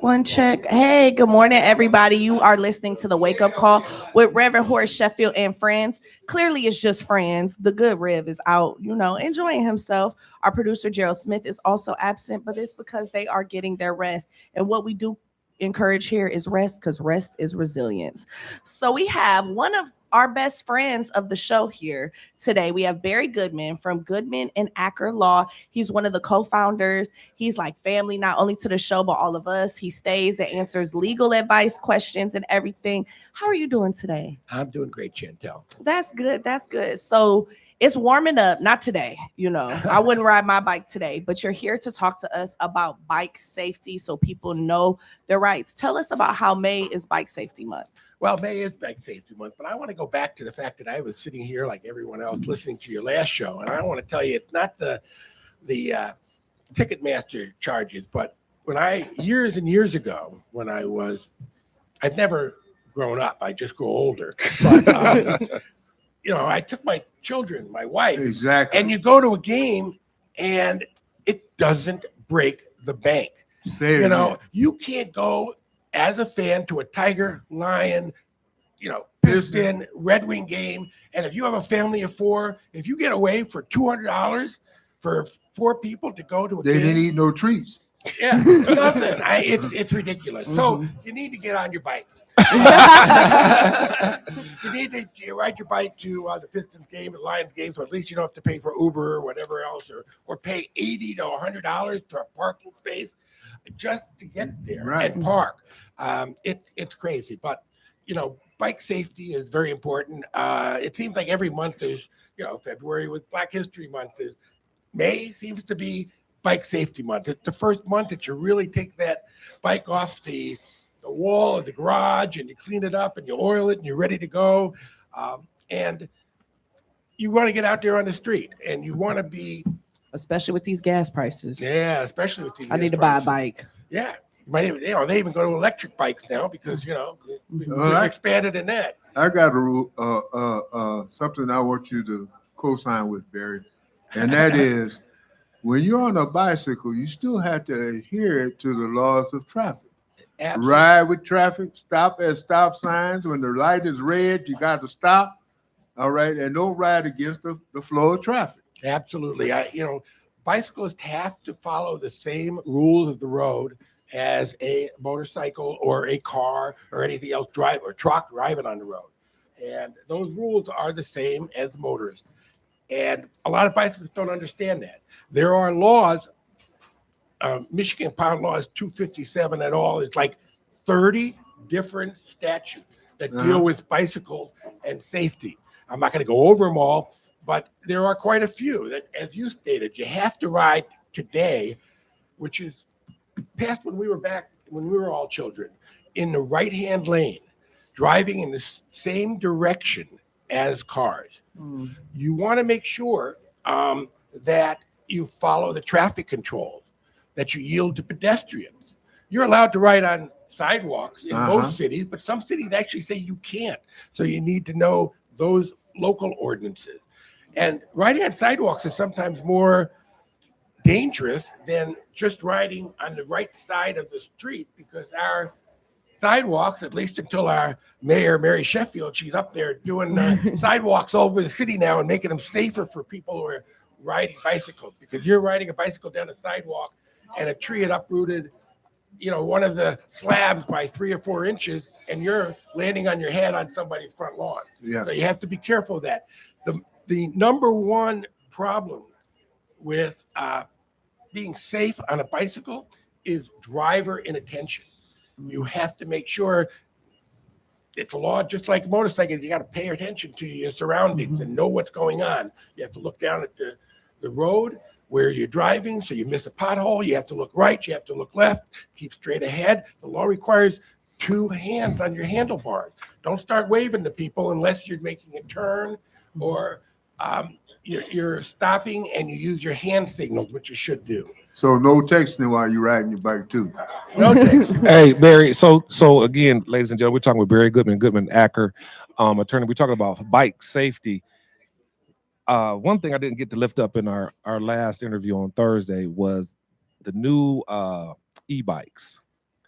One check. Hey, good morning, everybody. You are listening to the Wake Up Call with Reverend Horace Sheffield and friends. Clearly, it's just friends. The good Rev is out, enjoying himself. Our producer, Gerald Smith, is also absent, but it's because they are getting their rest. And what we do encourage here is rest, because rest is resilience. So we have one of our best friends of the show here today. We have Barry Goodman from Goodman and Acker Law. He's one of the co-founders. He's like family, not only to the show, but all of us. He stays and answers legal advice, questions, and everything. How are you doing today? I'm doing great, Chantel. That's good. That's good. So It's warming up, not today. I wouldn't ride my bike today, but you're here to talk to us about bike safety so people know their rights. Tell us about how May is Bike Safety Month. Well, May is Bike Safety Month, but I want to go back to the fact that I was sitting here like everyone else listening to your last show, and I want to tell you it's not the Ticketmaster charges, but when years and years ago, when I've never grown up, I just grow older, but I took my children, my wife, Exactly. and you go to a game and it doesn't break the bank. You can't go as a fan to a Tiger, Lion, Piston, Red Wing game, and if you have a family of 4, if you get away for $200 for 4 people to go to a game, they didn't eat no treats. Yeah, nothing. It's ridiculous. So you need to get on your bike. You need to ride your bike to the Pistons game, the Lions game, so at least you don't have to pay for Uber or whatever else, or pay $80 to $100 for a parking space just to get there and park. It's crazy, but bike safety is very important. It seems like every month there's, February was Black History Month. May seems to be Bike Safety Month. It's the first month that you really take that bike off the wall of the garage and you clean it up and you oil it and you're ready to go. And you want to get out there on the street and you want to be, especially with these gas prices. Yeah, especially with these. I need to buy a bike. Yeah, they even go to electric bikes now because we've expanded in that. I got something I want you to co-sign with, Barry, and that is when you're on a bicycle, you still have to adhere to the laws of traffic. Absolutely. Ride with traffic, stop at stop signs. When the light is red, you got to stop. All right, and don't ride against the flow of traffic. Absolutely. Bicyclists have to follow the same rules of the road as a motorcycle or a car or anything else truck driving on the road. And those rules are the same as motorists. And a lot of bicyclists don't understand that. There are laws. Michigan Pound Law is 257 at all. It's like 30 different statutes that deal with bicycles and safety. I'm not going to go over them all, but there are quite a few that, as you stated, you have to ride today, which is past when we were all children, in the right-hand lane, driving in the same direction as cars. You want to make sure that you follow the traffic controls, that you yield to pedestrians. You're allowed to ride on sidewalks in most cities, but some cities actually say you can't. So you need to know those local ordinances. And riding on sidewalks is sometimes more dangerous than just riding on the right side of the street, because our sidewalks, at least until our mayor, Mary Sheffield, she's up there doing sidewalks all over the city now and making them safer for people who are riding bicycles, because you're riding a bicycle down a sidewalk and a tree had uprooted, one of the slabs by 3 or 4 inches, and you're landing on your head on somebody's front lawn. Yeah. So you have to be careful of that. The number one problem with being safe on a bicycle is driver inattention. You have to make sure it's a law, just like a motorcycle. You got to pay attention to your surroundings and know what's going on. You have to look down at the road where you're driving, so you miss a pothole. You have to look right, you have to look left, keep straight ahead. The law requires 2 hands on your handlebars. Don't start waving to people unless you're making a turn or you're stopping and you use your hand signals, which you should do. So no texting while you're riding your bike too. No texting. Hey, Barry. So again, ladies and gentlemen, we're talking with Barry Goodman Acker, attorney. We're talking about bike safety. One thing I didn't get to lift up in our last interview on Thursday was the new e-bikes.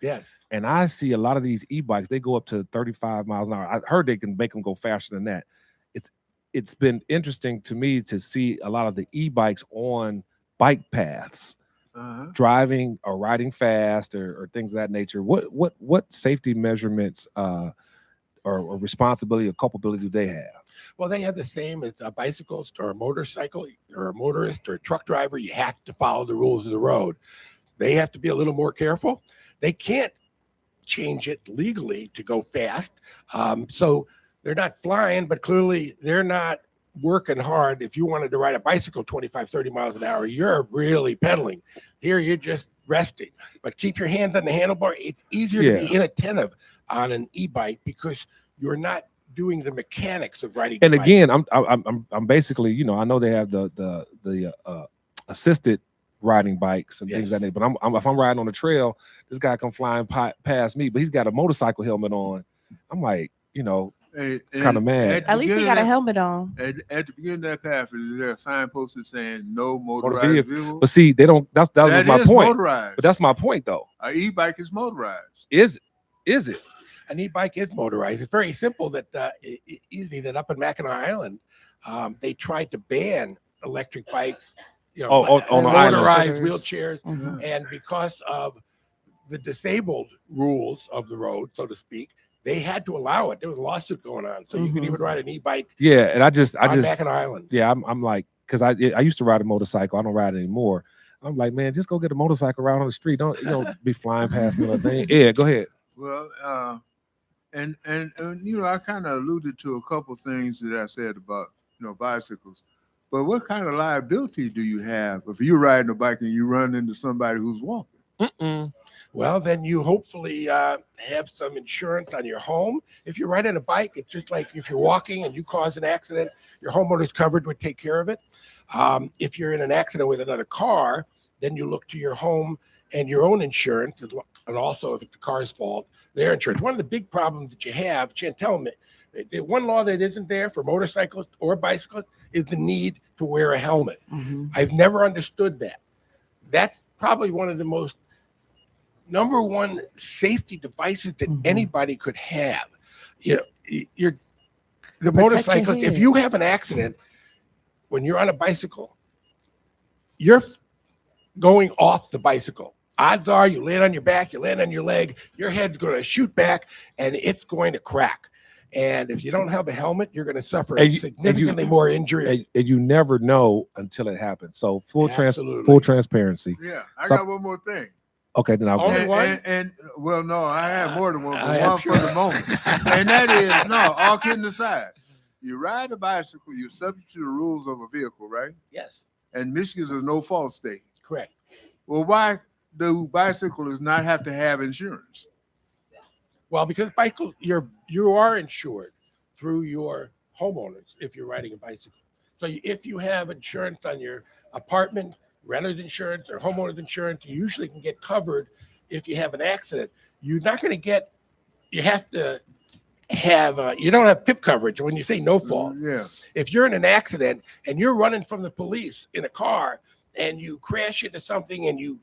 Yes. And I see a lot of these e-bikes, they go up to 35 miles an hour. I heard they can make them go faster than that. It's been interesting to me to see a lot of the e-bikes on bike paths, driving or riding fast or things of that nature. What safety measurements or responsibility or culpability do they have? Well, they have the same as a bicyclist or a motorcycle or a motorist or a truck driver. You have to follow the rules of the road. They have to be a little more careful. They can't change it legally to go fast. So they're not flying, but clearly they're not working hard. If you wanted to ride a bicycle 25, 30 miles an hour, you're really pedaling. Here, you're just resting. But keep your hands on the handlebar. It's easier to be inattentive on an e-bike because you're not doing the mechanics of riding. And again, I'm basically, you know, I know they have the assisted riding bikes and things like that. But if I'm riding on the trail, this guy come flying past me, but he's got a motorcycle helmet on. I'm like, you know, kind of mad. At least he got a helmet on. At the beginning of that path, is there a sign posted saying no motorized vehicle? But see, they don't. That was my point. Motorized. But that's my point, though. An e-bike is motorized. Is it? An e-bike is motorized. It's very simple that easy that up in Mackinac Island, they tried to ban electric bikes, you know, on motorized wheelchairs, and because of the disabled rules of the road, so to speak, they had to allow it. There was a lawsuit going on, so you could even ride an e-bike. Yeah, and I just Mackinac Island. Yeah, I'm like, because I used to ride a motorcycle. I don't ride it anymore. I'm like, man, just go get a motorcycle ride on the street. Don't be flying past me or thing. Yeah, go ahead. Well, and you know, I kind of alluded to a couple things that I said about, you know, bicycles. But what kind of liability do you have if you're riding a bike and you run into somebody who's walking? Well, then you hopefully have some insurance on your home. If you're riding a bike, it's just like if you're walking and you cause an accident, your homeowner's coverage would take care of it. If you're in an accident with another car, then you look to your home and your own insurance, and also if it's the car's fault, their insurance. One of the big problems that you have, Chantel, the one law that isn't there for motorcyclists or bicyclists is the need to wear a helmet. I've never understood that. That's probably one of the most number one safety devices that anybody could have. You know, you're the motorcyclist. If you have an accident when you're on a bicycle, you're going off the bicycle. Odds are you land on your back, you land on your leg, your head's going to shoot back and it's going to crack. And if you don't have a helmet, you're going to suffer significantly more injury. And you never know until it happens. So full transparency. Yeah, I got one more thing. Okay, then I'll Only go. one? And well, no, I have more than one, but one for the moment. And that is, no, all kidding aside, you ride a bicycle, you're subject to the rules of a vehicle, right? Yes. And Michigan's a no-fault state. Correct. Well, why do bicyclists not have to have insurance? Well, because bicycle, you are insured through your homeowners if you're riding a bicycle. So if you have insurance on your apartment, renter's insurance or homeowner's insurance, you usually can get covered if you have an accident. You're not going to get, you have to have, you don't have PIP coverage when you say no fault. Yeah. If you're in an accident and you're running from the police in a car and you crash into something and you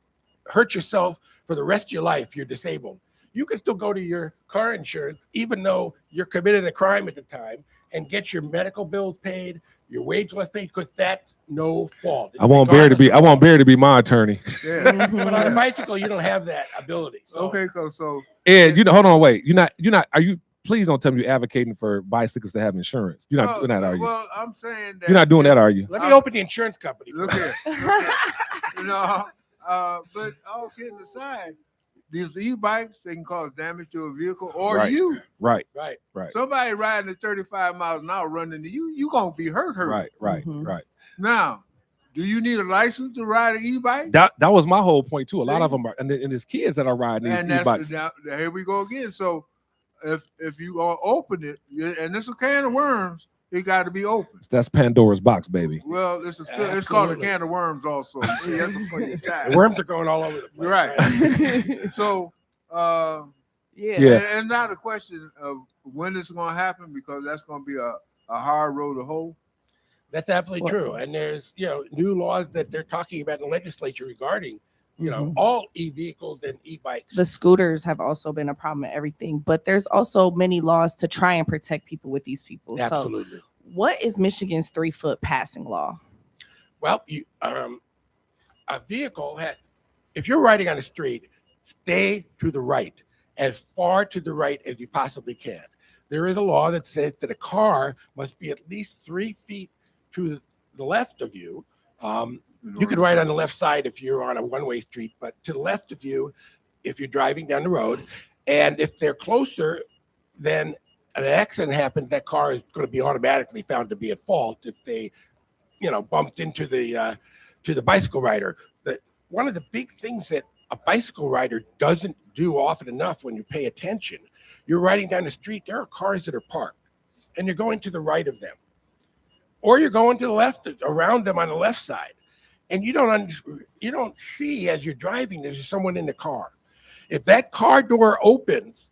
hurt yourself for the rest of your life, you're disabled. You can still go to your car insurance, even though you're committed a crime at the time, and get your medical bills paid, your wage less paid, because that's no fault. I want Barry to be my attorney. Yeah. But on a bicycle, you don't have that ability. So. Okay, so Ed, hold on, wait. You're not. Are you? Please don't tell me you're advocating for bicycles to have insurance. You're not. Are you? Well, I'm saying that You're not doing that, are you? Let me open the insurance company. Look here. You know, but all kidding aside, these e-bikes, they can cause damage to a vehicle or you. Right. Somebody riding at 35 miles an hour running into you, you're going to be hurt. Right. Now, do you need a license to ride an e-bike? That was my whole point too. A lot of them are, and there's kids that are riding these e-bikes. Now, here we go again. So if you open it, and it's a can of worms, it got to be open. That's Pandora's box, baby. Well, it's called a can of worms also. See, that's before you die. The worms are going all over the place. Right. So, and now the question of when it's going to happen, because that's going to be a hard road to hoe. That's absolutely true. And there's, new laws that they're talking about in the legislature regarding, all e-vehicles and e-bikes. The scooters have also been a problem at everything, but there's also many laws to try and protect people with these people. Absolutely. So what is Michigan's 3-foot passing law? Well, a vehicle if you're riding on the street, stay to the right, as far to the right as you possibly can. There is a law that says that a car must be at least 3 feet to the left of you. You can ride on the left side if you're on a one-way street, but to the left of you if you're driving down the road. And if they're closer than an accident happens, that car is going to be automatically found to be at fault if they, bumped into the bicycle rider. But one of the big things that a bicycle rider doesn't do often enough when you pay attention, you're riding down the street, there are cars that are parked, and you're going to the right of them, or you're going to the left, around them on the left side, and you don't see as you're driving there's someone in the car. If that car door opens,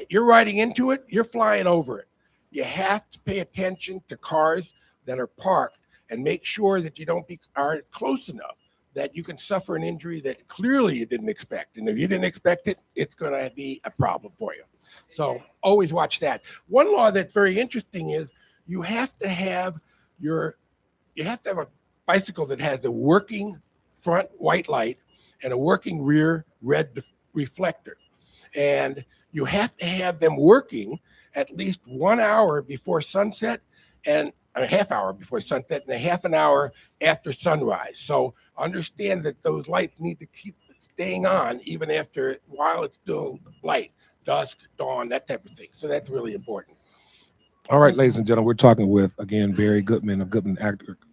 you're riding into it, you're flying over it. You have to pay attention to cars that are parked and make sure that you aren't close enough that you can suffer an injury that clearly you didn't expect. And if you didn't expect it, it's going to be a problem for you. So always watch that. One law that's very interesting is you have to have a bicycle that has a working front white light and a working rear red reflector. And you have to have them working at least 1 hour before sunset and a half hour before sunset and a half an hour after sunrise. So understand that those lights need to keep staying on even while it's still light, dusk, dawn, that type of thing. So that's really important. All right, ladies and gentlemen, we're talking with, again, Barry Goodman of Goodman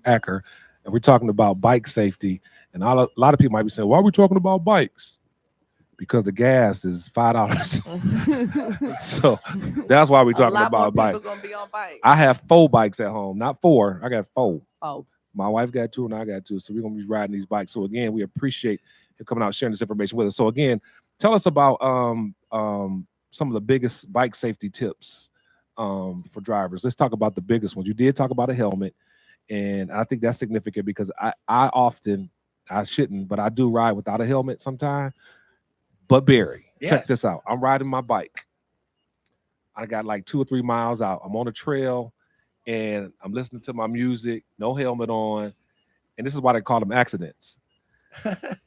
Acker, and we're talking about bike safety. And a lot of people might be saying, why are we talking about bikes? Because the gas is $5. So that's why we're talking about bikes. Gonna be on bikes. I have 4 bikes at home, not 4. I got 4. Oh. My wife got 2 and I got 2. So we're gonna be riding these bikes. So again, we appreciate you coming out sharing this information with us. So again, tell us about some of the biggest bike safety tips for drivers. Let's talk about the biggest ones. You did talk about a helmet, and I think that's significant because I shouldn't, but I do ride without a helmet sometimes. But Barry, check this out. I'm riding my bike. I got like 2 or 3 miles out. I'm on a trail and I'm listening to my music, no helmet on. And this is why they call them accidents.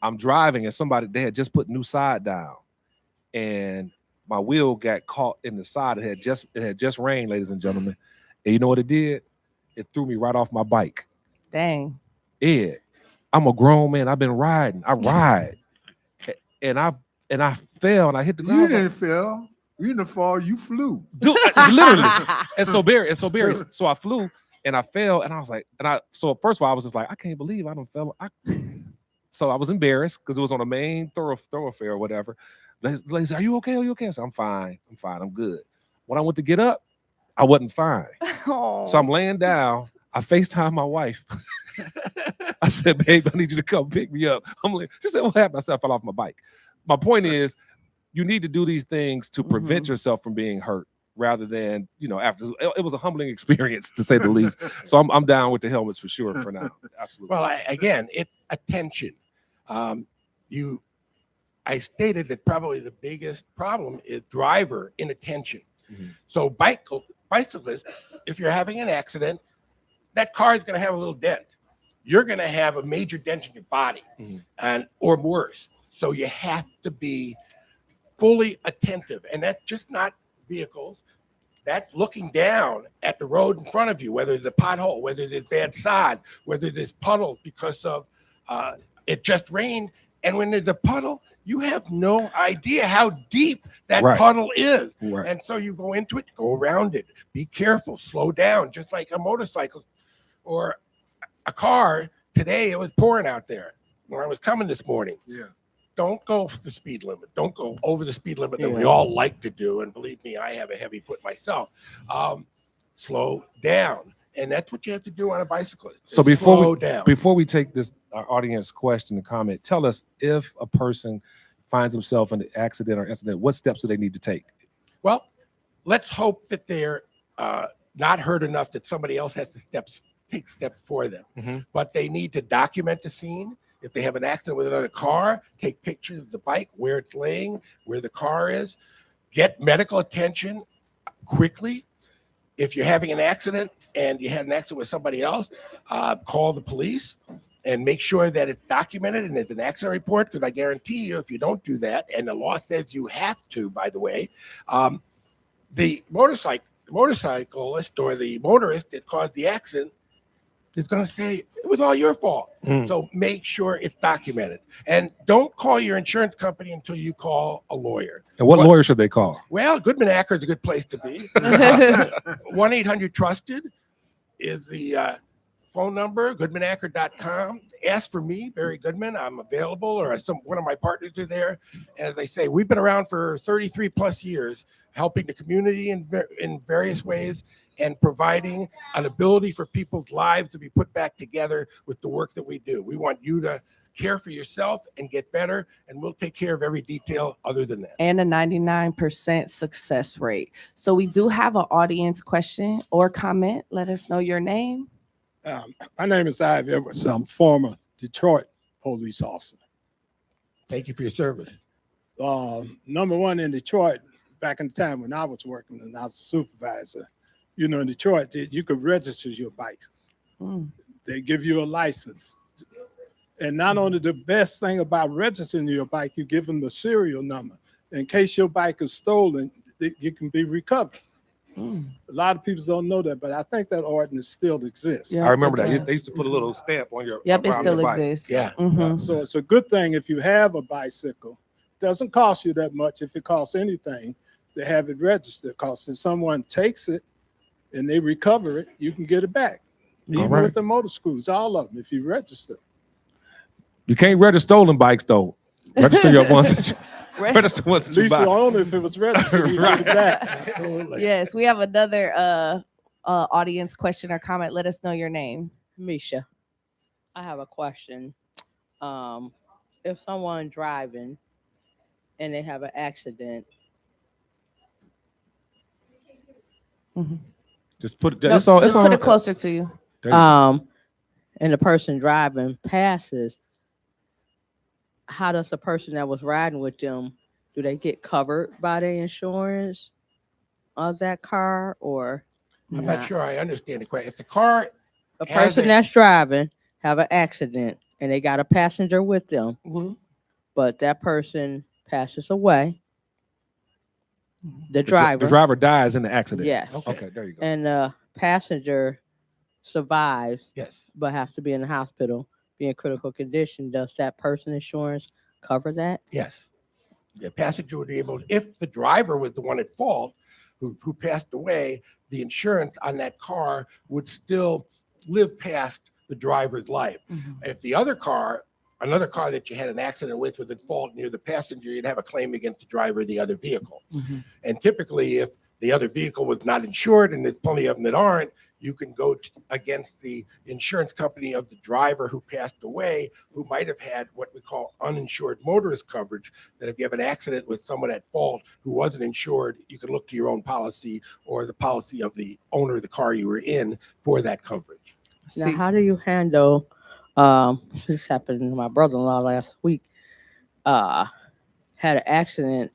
I'm driving and they had just put new side down. And my wheel got caught in the side. It had just rained, ladies and gentlemen. And you know what it did? It threw me right off my bike. Dang. Ed, I'm a grown man. I've been riding. I ride. And I fell and I hit the ground. You didn't fall. You didn't fall. You flew. Dude, literally. And so Barry, so I flew and I fell and I was like, so first of all, I was just like, I can't believe I done fell. So I was embarrassed because it was on a main thoroughfare or whatever. The lady said, are you okay? Are you okay? I said, I'm fine. I'm good. When I went to get up, I wasn't fine. Oh. So I'm laying down. I FaceTime my wife. I said, babe, I need you to come pick me up. She said, what happened? I said, I fell off my bike. My point is, you need to do these things to prevent yourself from being hurt rather than, after. It was a humbling experience, to say the least. So I'm down with the helmets for sure for now. Absolutely. Well, it's attention. I stated that probably the biggest problem is driver inattention. Mm-hmm. So bicyclists, if you're having an accident, that car is going to have a little dent. You're going to have a major dent in your body, or worse. So you have to be fully attentive. And that's just not vehicles. That's looking down at the road in front of you, whether there's a pothole, whether there's bad sod, whether there's puddles because of it just rained. And when there's a puddle, you have no idea how deep that puddle is. Right. And so you go into it, go around it. Be careful, slow down, just like a motorcycle or a car. Today, it was pouring out there when I was coming this morning. Yeah. Don't go for the speed limit. Don't go over the speed limit that we all like to do. And believe me, I have a heavy foot myself. Slow down. And that's what you have to do on a bicycle. So before we take this our audience question and comment, tell us if a person finds himself in an accident or incident, what steps do they need to take? Well, let's hope that they're not hurt enough that somebody else has to take steps for them. Mm-hmm. But they need to document the scene. If they have an accident with another car, take pictures of the bike, where it's laying, where the car is, get medical attention quickly. If you're having an accident and you had an accident with somebody else, call the police and make sure that it's documented and there's an accident report, because I guarantee you, if you don't do that, and the law says you have to, by the way, the motorcyclist or the motorist that caused the accident is going to say, it was all your fault. Mm. So make sure it's documented. And don't call your insurance company until you call a lawyer. And what lawyer should they call? Well, Goodman Acker is a good place to be. 1-800-TRUSTED is the phone number, goodmanacker.com. Ask for me, Barry Goodman. I'm available, or one of my partners are there. And as I say, we've been around for 33 plus years, helping the community in various ways and providing an ability for people's lives to be put back together with the work that we do. We want you to care for yourself and get better, and we'll take care of every detail other than that. And a 99% success rate. So we do have an audience question or comment. Let us know your name. My name is Ivy Edwards. I'm former Detroit police officer. Thank you for your service. Number one in Detroit, back in the time when I was working and I was a supervisor, you know, in Detroit, you could register your bikes. They give you a license. And not only the best thing about registering your bike, you give them the serial number. In case your bike is stolen, it can be recovered. A lot of people don't know that, but I think that ordinance still exists. I remember that. They used to put a little stamp on your. Yep, it around still your bike. exists. Yeah. So it's a good thing if you have a bicycle. It doesn't cost you that much if it costs anything to have it registered, because if someone takes it and they recover it, you can get it back. Even right. with the motor schools, all of them, if you register. You can't register stolen bikes though. Register your ones. That you, register ones that you Lisa buy. owned it if it was registered, you Right. get it back. Absolutely. Yes, we have another audience question or comment. Let us know your name. Misha, I have a question. If someone driving and they have an accident, Just put it. No, It's on. It's just on. put it closer to you. There you go. and the person driving passes, how does the person that was riding with them, do they get covered by the insurance of that car, or I'm not sure I understand the question. If the car, the has person a- that's driving have an accident and they got a passenger with them, but that person passes away, the driver, The driver dies in the accident. yes, Okay, there you go. and the passenger survives, yes, but has to be in the hospital, be in critical condition, does that person insurance cover that? Yes. The passenger would be able, if the driver was the one at fault who passed away, the insurance on that car would still live past the driver's life. If the other car, another car that you had an accident with was at fault and you're the passenger, you'd have a claim against the driver of the other vehicle. And typically, if the other vehicle was not insured, and there's plenty of them that aren't, you can go against the insurance company of the driver who passed away, who might have had what we call uninsured motorist coverage, that if you have an accident with someone at fault who wasn't insured, you can look to your own policy or the policy of the owner of the car you were in for that coverage. Now, how do you handle, this happened to my brother-in-law last week, had an accident,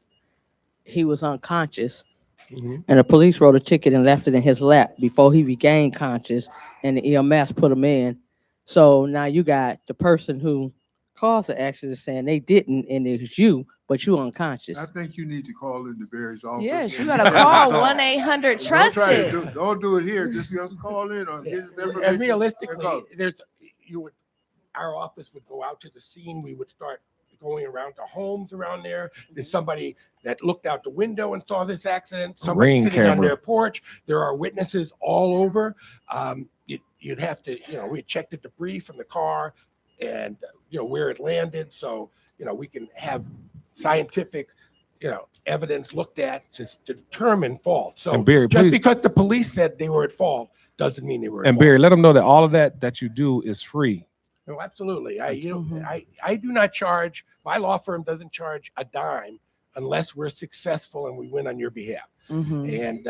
he was unconscious, and the police wrote a ticket and left it in his lap before he regained conscious, and the EMS put him in. So now you got the person who caused the accident saying they didn't, and it's you, but you unconscious. I think you need to call into Barry's office. Yes, you gotta call 1-800-TRUSTED. Don't do it here. Just call in or get his information. And realistically, our office would go out to the scene. We would start going around to homes around there. There's somebody that looked out the window and saw this accident. Somebody Ring sitting on camera. their porch. There are witnesses all over. You'd have to, we checked the debris from the car and, where it landed. So, we can have scientific, evidence looked at to determine fault. So And Barry, just please- because the police said they were at fault doesn't mean they were at And fault. Barry, let them know that all of that you do is free. No, absolutely. I do not charge. My law firm doesn't charge a dime unless we're successful and we win on your behalf. And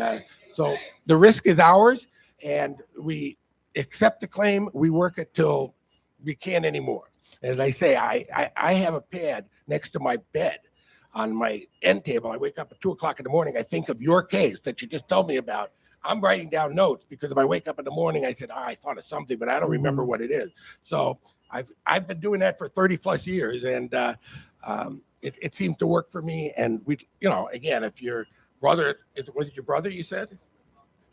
so the risk is ours, and we accept the claim. We work it till we can't anymore. As I say, I have a pad next to my bed on my end table. I wake up at 2:00 in the morning. I think of your case that you just told me about. I'm writing down notes because if I wake up in the morning, I said, I thought of something, but I don't remember what it is. So I've been doing that for 30 plus years, and it seems to work for me. And we, again, if your brother, was it your brother you said?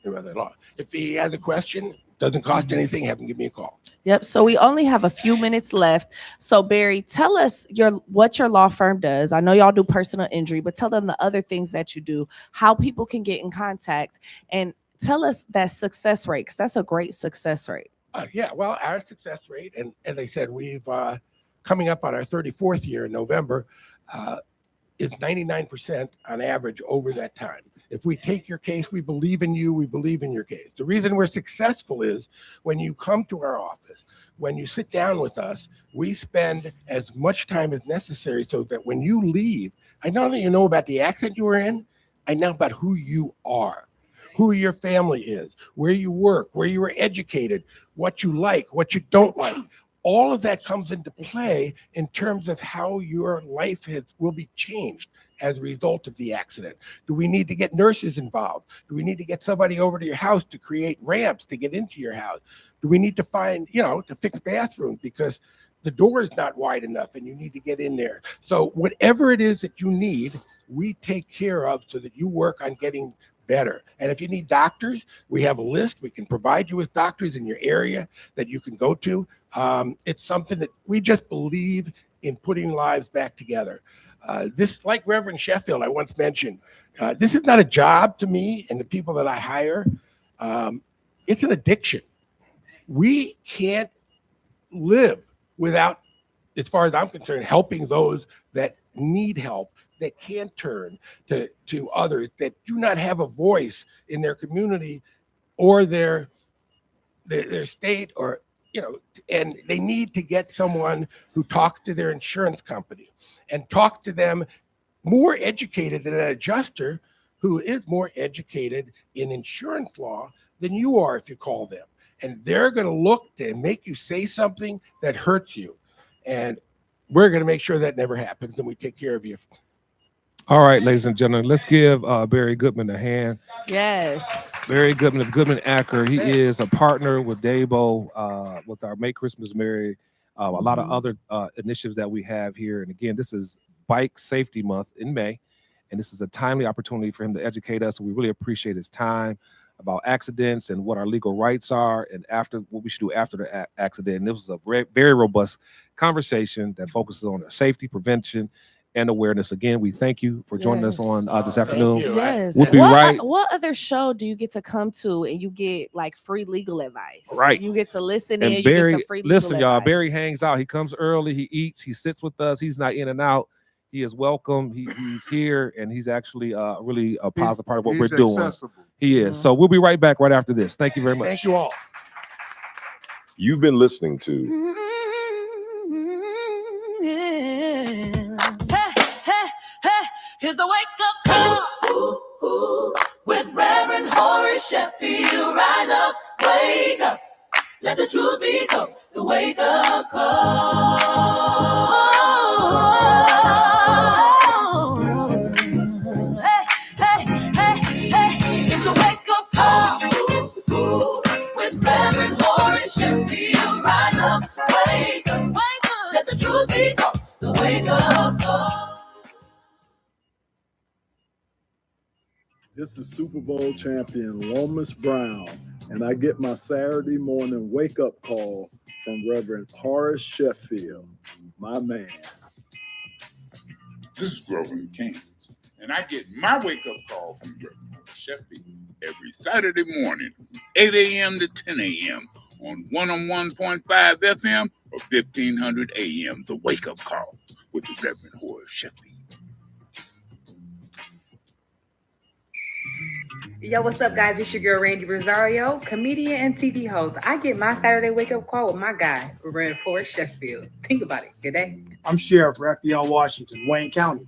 your brother-in-law. If he has a question, doesn't cost anything, have him give me a call. Yep. So we only have a few minutes left. So Barry, tell us what your law firm does. I know y'all do personal injury, but tell them the other things that you do, how people can get in contact, and tell us that success rate, because that's a great success rate. Yeah, well, our success rate, and as I said, we've coming up on our 34th year in November, is 99% on average over that time. If we take your case, we believe in you, we believe in your case. The reason we're successful is when you come to our office, when you sit down with us, we spend as much time as necessary so that when you leave, I not only know about the accident you were in, I know about who you are, who your family is, where you work, where you were educated, what you like, what you don't like. All of that comes into play in terms of how your life will be changed as a result of the accident. Do we need to get nurses involved? Do we need to get somebody over to your house to create ramps to get into your house? Do we need to find, to fix bathrooms because the door is not wide enough and you need to get in there? So whatever it is that you need, we take care of so that you work on getting better. And if you need doctors, we have a list. We can provide you with doctors in your area that you can go to. It's something that we just believe in putting lives back together. This, like Reverend Sheffield, I once mentioned, this is not a job to me and the people that I hire. It's an addiction. We can't live without, as far as I'm concerned, helping those that need help, that can't turn to others, that do not have a voice in their community or their state, or and they need to get someone who talks to their insurance company and talk to them more educated than an adjuster who is more educated in insurance law than you are if you call them. And they're going to look to make you say something that hurts you. And we're going to make sure that never happens, and we take care of you. All right, ladies and gentlemen, let's give Barry Goodman a hand. Yes. Barry Goodman of Goodman Acker. He is a partner with Dabo with our Make Christmas Merry, a lot of other initiatives that we have here. And again, this is Bike Safety Month in May, and this is a timely opportunity for him to educate us. So we really appreciate his time about accidents and what our legal rights are and after what we should do after the accident. And this was a very robust conversation that focuses on safety, prevention, and awareness. Again, we thank you for joining us on this afternoon. Yes. We'll be right. What other show do you get to come to and you get like free legal advice? Right. You get to listen And in. Barry, you get some free legal listen, y'all. advice. Barry hangs out. He comes early. He eats. He sits with us. He's not in and out. He is welcome. He's here, and he's actually really a positive part of what we're doing. Accessible. He is. So we'll be right back right after this. Thank you very much. Thank you all. You've been listening to Here's the wake up call with Reverend Horace Sheffield. Rise up, wake up, let the truth be told. The wake up call. It's the wake up call with Reverend Horace Sheffield. Rise up, wake up, let the truth be told. The wake up call. This is Super Bowl champion Lomas Brown, and I get my Saturday morning wake-up call from Reverend Horace Sheffield, my man. This is Grover in Kansas, and I get my wake-up call from Reverend Horace Sheffield every Saturday morning from 8 a.m. to 10 a.m. on 101.5 FM or 1500 a.m. The wake-up call with the Reverend Horace Sheffield. Yo, what's up, guys? It's your girl, Randy Rosario, comedian and TV host. I get my Saturday wake-up call with my guy, Reverend Horace Sheffield. Think about it. Good day. I'm Sheriff Raphael Washington, Wayne County,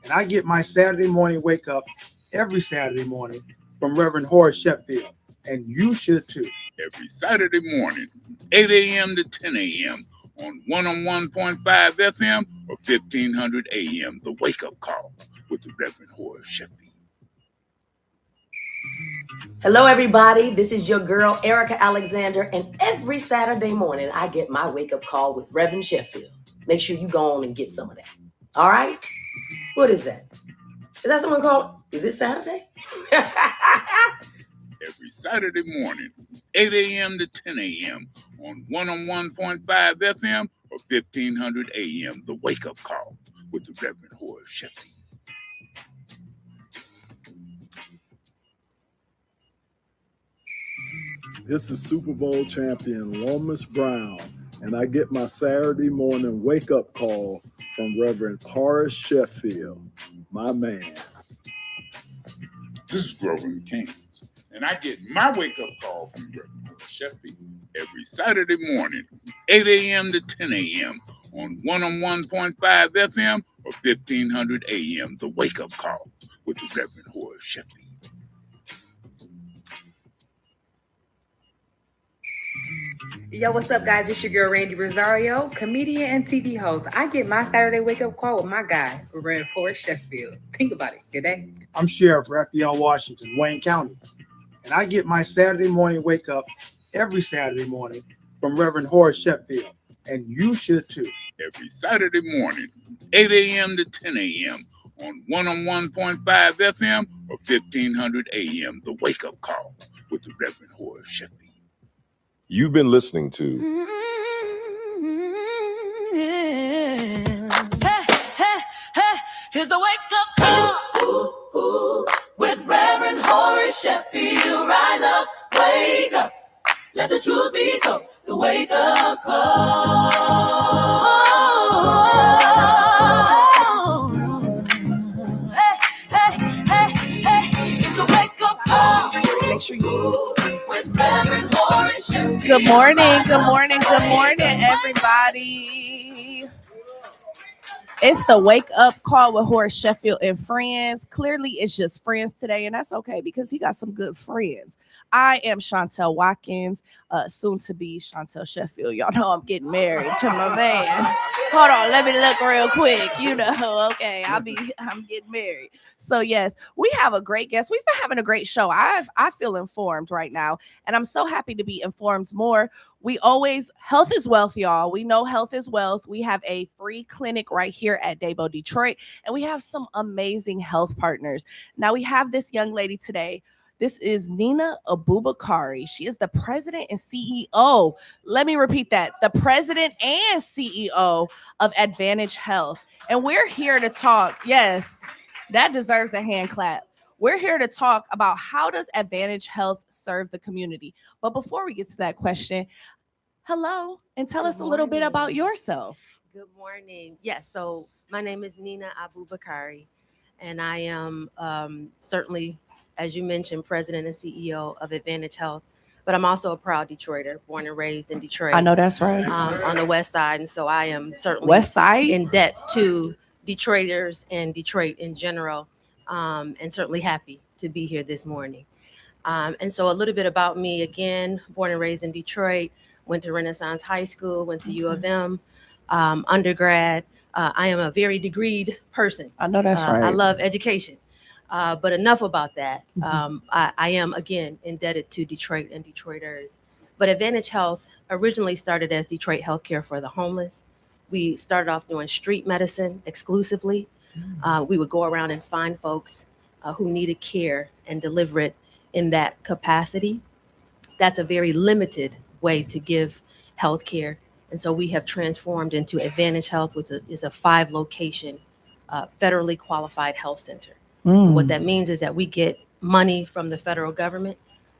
and I get my Saturday morning wake up every Saturday morning from Reverend Horace Sheffield, and you should too. Every Saturday morning from 8 a.m. to 10 a.m. on 101.5 FM or 1500 a.m. The wake-up call with the Reverend Horace Sheffield. Hello, everybody. This is your girl, Erica Alexander, and every Saturday morning, I get my wake-up call with Reverend Sheffield. Make sure you go on and get some of that. All right? What is that? Is that someone called? Is it Saturday? every Saturday morning, 8 a.m. to 10 a.m. on 101.5 FM or 1500 a.m. The Wake Up Call with the Reverend Horace Sheffield. This is Super Bowl champion Lomas Brown, and I get my Saturday morning wake-up call from Reverend Horace Sheffield, my man. This is Grover McCains, and I get my wake-up call from Reverend Horace Sheffield every Saturday morning, 8 a.m. to 10 a.m. on 101.5 FM or 1500 a.m. The Wake Up Call with the Reverend Horace Sheffield. Yo, what's up, guys? It's your girl, Randy Rosario, comedian and TV host. I get my Saturday wake-up call with my guy, Reverend Horace Sheffield. Think about it. Good day. I'm Sheriff Raphael Washington, Wayne County, and I get my Saturday morning wake up every Saturday morning from Reverend Horace Sheffield, and you should too. Every Saturday morning, 8 a.m. to 10 a.m. on 101.5 FM or 1500 a.m. The Wake Up Call with the Reverend Horace Sheffield. You've been listening to Here's the wake up call with Reverend Horace Sheffield. Rise up, wake up, let the truth be told. The wake up call. It's the wake up call. Make sure you with Reverend Horace Sheffield. Good morning, everybody. It's the wake up call with Horace Sheffield and friends. Clearly, it's just friends today, and that's okay because he got some good friends. I am Chantel Watkins, soon to be Chantel Sheffield. Y'all know I'm getting married to my man. Hold on, let me look real quick. Okay, I'm getting married. So yes, we have a great guest. We've been having a great show. I feel informed right now, and I'm so happy to be informed more. Health is wealth, y'all. We know health is wealth. We have a free clinic right here at Dabo Detroit, and we have some amazing health partners. Now we have this young lady today. This is Nina Abubakari. She is the president and CEO. Let me repeat that. The president and CEO of Advantage Health. And we're here to talk. Yes, that deserves a hand clap. We're here to talk about how does Advantage Health serve the community. But before we get to that question, hello, and tell us a little bit about yourself. Good morning. Yes, so my name is Nina Abubakari, and I am certainly, as you mentioned, president and CEO of Advantage Health, but I'm also a proud Detroiter, born and raised in Detroit. I know that's right. On the West Side, and so I am certainly West Side? in debt to Detroiters and Detroit in general, and certainly happy to be here this morning. And so a little bit about me, again, born and raised in Detroit, went to Renaissance High School, went to U of M, undergrad. I am a very degreed person. I know that's right. I love education. But enough about that. I am, again, indebted to Detroit and Detroiters. But Advantage Health originally started as Detroit Healthcare for the Homeless. We started off doing street medicine exclusively. We would go around and find folks who needed care and deliver it in that capacity. That's a very limited way to give healthcare. And so we have transformed into Advantage Health, which is a 5-location federally qualified health center. What that means is that we get money from the federal government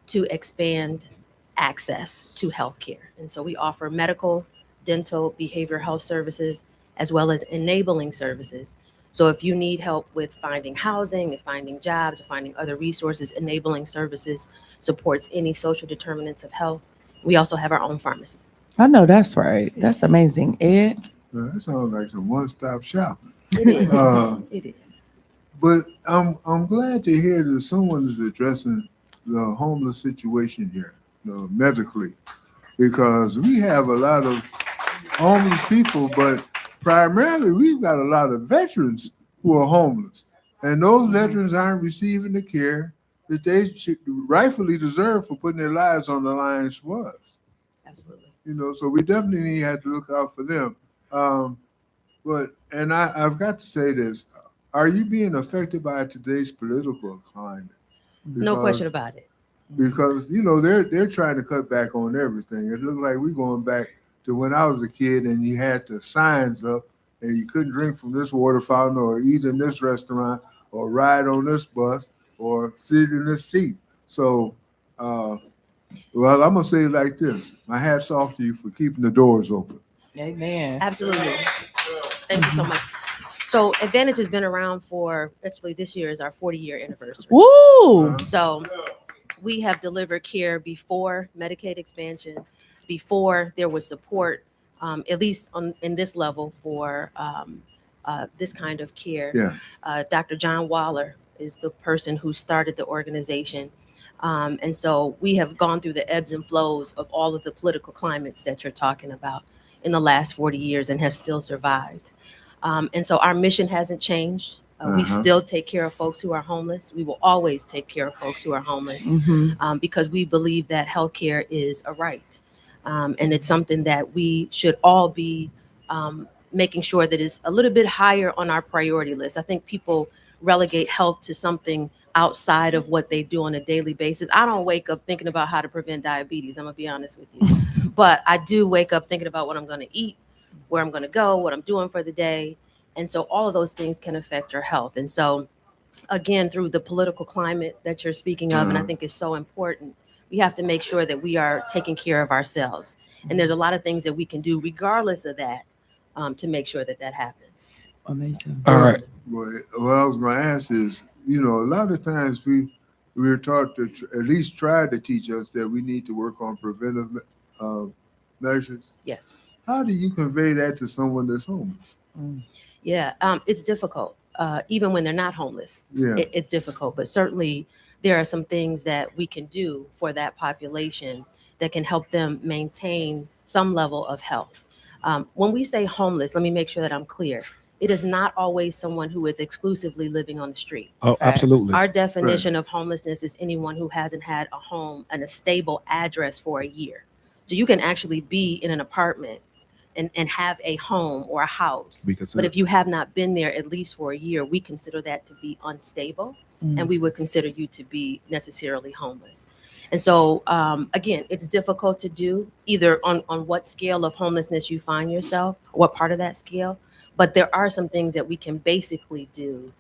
to expand access to healthcare. And so we offer medical, dental, behavioral health services, as well as enabling services. So if you need help with finding housing, and finding jobs, or finding other resources, enabling services supports any social determinants of health. We also have our own pharmacy. I know that's right. That's amazing. Ed? That sounds like some one-stop shopping. It is. It is. But I'm glad to hear that someone is addressing the homeless situation here, medically, because we have a lot of homeless people, but primarily we've got a lot of veterans who are homeless, and those veterans aren't receiving the care that they should rightfully deserve for putting their lives on the line for us. Absolutely. So we definitely have to look out for them. I've got to say this. Are you being affected by today's political climate? No question about it. because they're trying to cut back on everything. It looks like we're going back to when I was a kid and you had the signs up and you couldn't drink from this water fountain or eat in this restaurant or ride on this bus or sit in this seat. So, well, I'm gonna say it like this: my hat's off to you for keeping the doors open. Amen. Absolutely. Thank you so much. So Advantage has been around for, actually this year is our 40-year anniversary. Woo! So we have delivered care before Medicaid expansion, before there was support, at least in this level for this kind of care. Yeah. Dr. John Waller is the person who started the organization. And so we have gone through the ebbs and flows of all of the political climates that you're talking about in the last 40 years and have still survived. And so our mission hasn't changed. We still take care of folks who are homeless. We will always take care of folks who are homeless because we believe that healthcare is a right. And it's something that we should all be making sure that is a little bit higher on our priority list. I think people relegate health to something outside of what they do on a daily basis. I don't wake up thinking about how to prevent diabetes. I'm gonna be honest with you. But I do wake up thinking about what I'm gonna eat, where I'm gonna go, what I'm doing for the day. And so all of those things can affect your health. And so again, through the political climate that you're speaking of, and I think is so important, we have to make sure that we are taking care of ourselves. And there's a lot of things that we can do regardless of that to make sure that that happens. Amazing. All right. Well, what I was going to ask is, a lot of times we were taught to at least try to teach us that we need to work on preventive measures. Yes. How do you convey that to someone that's homeless? Yeah, it's difficult. Even when they're not homeless, Yeah. It's difficult. But certainly there are some things that we can do for that population that can help them maintain some level of health. When we say homeless, let me make sure that I'm clear. It is not always someone who is exclusively living on the street. Oh, absolutely. Our definition of homelessness is anyone who hasn't had a home and a stable address for a year. So you can actually be in an apartment and have a home or a house. But if you have not been there at least for a year, we consider that to be unstable, and we would consider you to be necessarily homeless. And so, again, it's difficult to do either on what scale of homelessness you find yourself, what part of that scale. But there are some things that we can basically do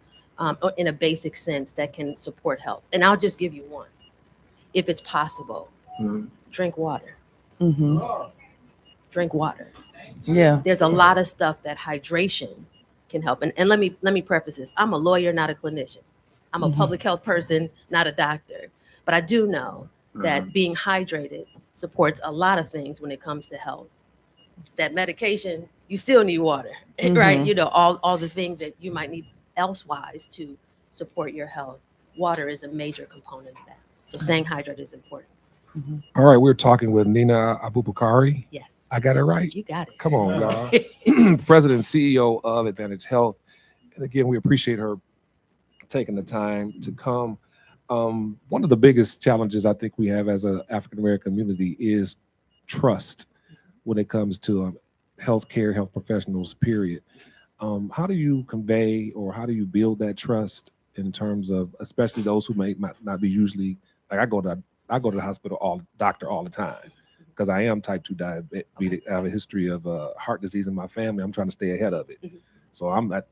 in a basic sense that can support health. And I'll just give you one. If it's possible, drink water. Drink water. Yeah. There's a lot of stuff that hydration can help. And let me preface this. I'm a lawyer, not a clinician. I'm a public health person, not a doctor. But I do know that being hydrated supports a lot of things when it comes to health. That medication, you still need water, right? All the things that you might need elsewise to support your health. Water is a major component of that. So staying hydrated is important. All right, we're talking with Nina Abubakari. Yes. I got it right? You got it. Come on, y'all. President and CEO of Advantage Health. And again, we appreciate her taking the time to come. One of the biggest challenges I think we have as an African-American community is trust when it comes to healthcare, health professionals, period. How do you convey or how do you build that trust in terms of, especially those who might not be usually, like I go to the hospital, doctor all the time because I am type 2 diabetic. I have a history of heart disease in my family. I'm trying to stay ahead of it. So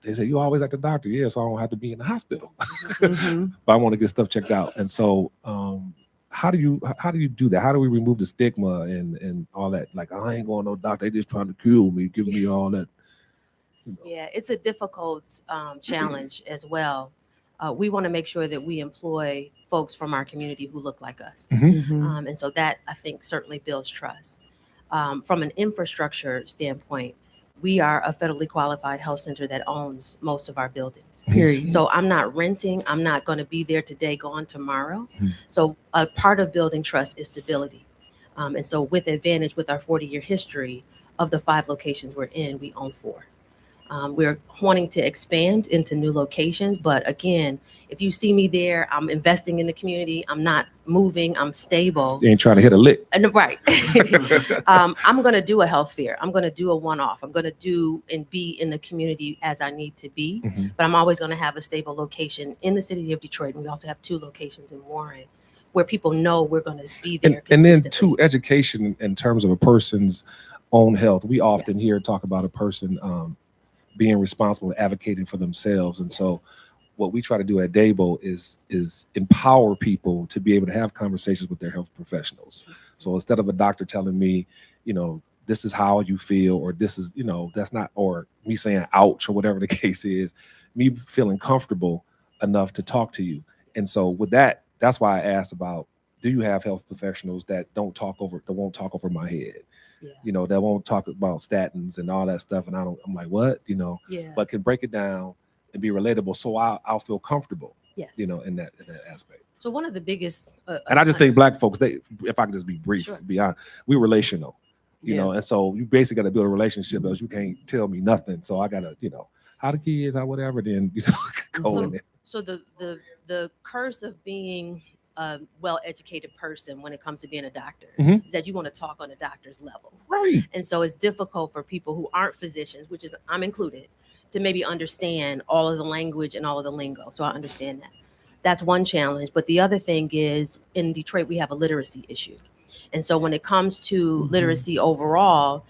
they say, you always at the doctor. Yeah, so I don't have to be in the hospital. But I want to get stuff checked out. And so how do you do that? How do we remove the stigma and all that? Like, I ain't going to no doctor. They just trying to kill me, give me all that. Yeah, it's a difficult challenge as well. We want to make sure that we employ folks from our community who look like us. And so that, I think, certainly builds trust. From an infrastructure standpoint, we are a federally qualified health center that owns most of our buildings. Period. So I'm not renting. I'm not going to be there today, gone tomorrow. So a part of building trust is stability. And so with Advantage, with our 40-year history, of the 5 locations we're in, we own 4. We're wanting to expand into new locations, but again, if you see me there, I'm investing in the community. I'm not moving. I'm stable. You ain't trying to hit a lick. Right. I'm going to do a health fair. I'm going to do a one-off. I'm going to do and be in the community as I need to be, but I'm always going to have a stable location in the city of Detroit. And we also have 2 locations in Warren where people know we're going to be there. And then consistently. too, education in terms of a person's own health. We often hear talk about a person being responsible and advocating for themselves. And so what we try to do at Dabo is empower people to be able to have conversations with their health professionals. So instead of a doctor telling me, this is how you feel, or this is, that's not, or me saying ouch or whatever the case is, me feeling comfortable enough to talk to you. And so with that, that's why I asked about, do you have health professionals that won't talk over my head? That won't talk about statins and all that stuff. And I'm like, what? But can break it down and be relatable, so I'll feel comfortable. Yes. In that aspect. So one of the biggest, and I just think Black folks, if I can just be brief, be honest, we're relational, and so you basically got to build a relationship, else you can't tell me nothing. So I gotta, how the kids, how whatever, then go in there. So the curse of being a well-educated person when it comes to being a doctor is that you want to talk on a doctor's level. Right. And so it's difficult for people who aren't physicians, which is I'm included, to maybe understand all of the language and all of the lingo. So I understand that. That's one challenge. But the other thing is, in Detroit, we have a literacy issue. And so when it comes to literacy overall,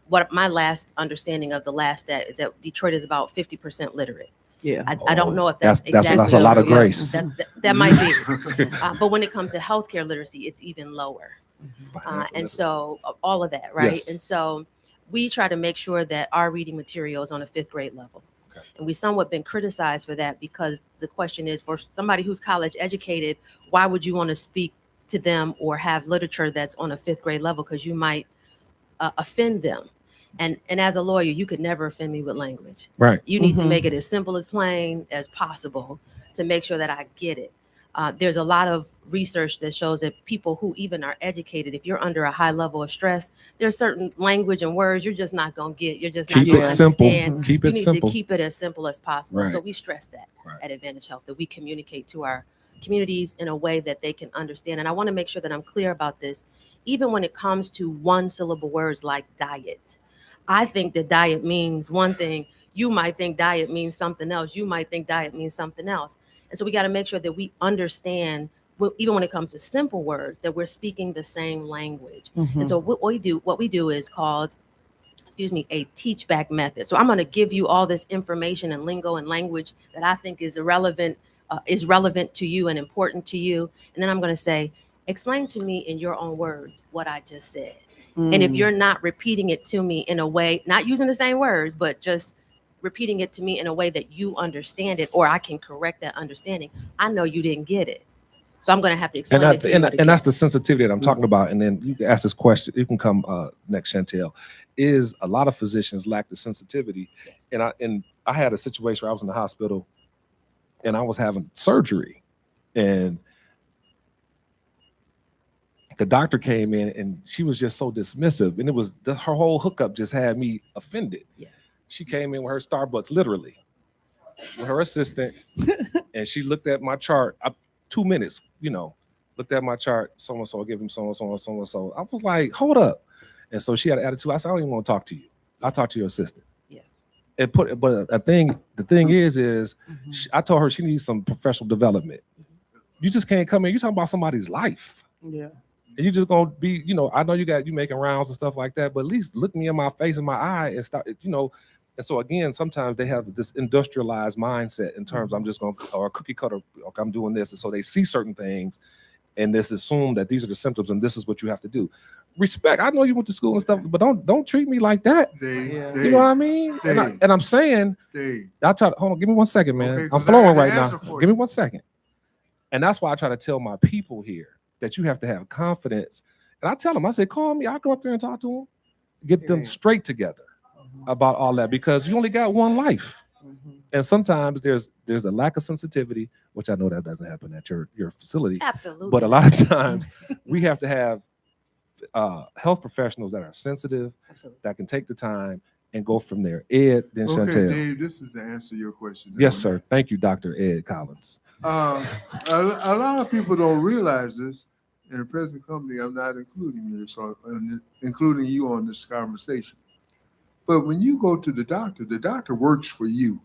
what my last understanding of the last stat is that Detroit is about 50% literate. Yeah. I don't know if that's exactly that's a lot of true. grace. That might be. But when it comes to healthcare literacy, it's even lower. And so all of that, right? Yes. And so we try to make sure that our reading material is on a 5th grade level. And we somewhat been criticized for that, because the question is, for somebody who's college educated, why would you want to speak to them or have literature that's on a 5th grade level? Because you might offend them. And as a lawyer, you could never offend me with language. Right. You need to make it as simple as plain as possible to make sure that I get it. There's a lot of research that shows that people who even are educated, if you're under a high level of stress, there's certain language and words you're just not going to get. You're just not going to understand. Keep it you simple. need to keep it as simple as possible. Right. So we stress that at Advantage Health, that we communicate to our communities in a way that they can understand. And I want to make sure that I'm clear about this, even when it comes to one syllable words like diet. I think that diet means one thing. You might think diet means something else. You might think diet means something else. And so we got to make sure that we understand, even when it comes to simple words, that we're speaking the same language. And so what we do is called, a teach back method. So I'm going to give you all this information and lingo and language that I think is relevant to you and important to you. And then I'm going to say, explain to me in your own words what I just said. And if you're not repeating it to me in a way, not using the same words, but just repeating it to me in a way that you understand it, or I can correct that understanding, I know you didn't get it. So I'm going to have to explain it to you. And that's the sensitivity that I'm talking about. And then you can ask this question. You can come next, Chantel. Is a lot of physicians lack the sensitivity. Yes. And I had a situation where I was in the hospital and I was having surgery, and the doctor came in and she was just so dismissive, and it was her whole hookup just had me offended. Yeah. She came in with her Starbucks, literally, with her assistant, and she looked at my chart. 2 minutes, looked at my chart. So and so, give him so and so and so and so. I was like, hold up. And so she had an attitude. I said, I don't even want to talk to you. I'll talk to your assistant. Yeah. But the thing is, I told her she needs some professional development. You just can't come in. You're talking about somebody's life. Yeah. And you just gonna be, I know you making rounds and stuff like that, but at least look me in my face, in my eye, and start, And so again, sometimes they have this industrialized mindset in terms, I'm just gonna, or a cookie cutter, okay, I'm doing this. And so they see certain things and this assume that these are the symptoms and this is what you have to do. Respect. I know you went to school and stuff, but don't treat me like that. You know what I mean? And I'm saying, hold on, give me 1 second, man. Okay, I'm 'cause I flowing got right an now. answer for Give me you. 1 second. And that's why I try to tell my people here that you have to have confidence. And I tell them, I say, call me. I'll go up there and talk to them, get them straight together about all that, because you only got one life. And sometimes there's a lack of sensitivity, which I know that doesn't happen at your facility. Absolutely. But a lot of times we have to have health professionals that are sensitive, that can take the time and go from there. Ed, then Okay, Chantel. Dave, this is to answer your question. Yes, sir. Thank you, Dr. Ed Collins. A lot of people don't realize this. In the present company, I'm not including you, so including you on this conversation. But when you go to the doctor works for you.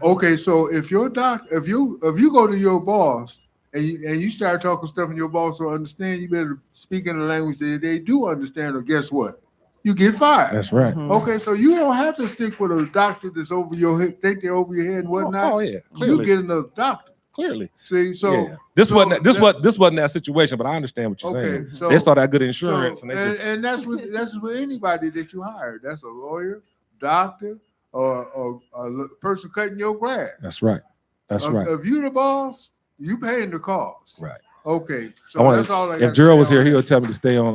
Okay, so if your if you go to your boss and you start talking stuff and your boss don't understand, you better speak in a language that they do understand, or guess what? You get fired. That's right. Okay, so you don't have to stick with a doctor that's over your head, think they're over your head and whatnot. Oh, yeah, You clearly. get another doctor. Clearly. See, so Yeah. This so wasn't that situation, but I understand what you're saying. so They saw that good insurance, so, and they just and that's with anybody that you hire. That's a lawyer, doctor, or a person cutting your grass. That's right. That's right. If you the boss, you paying the cost. Right. Okay. So that's all I got. If Gerald was here, he would tell me to stay on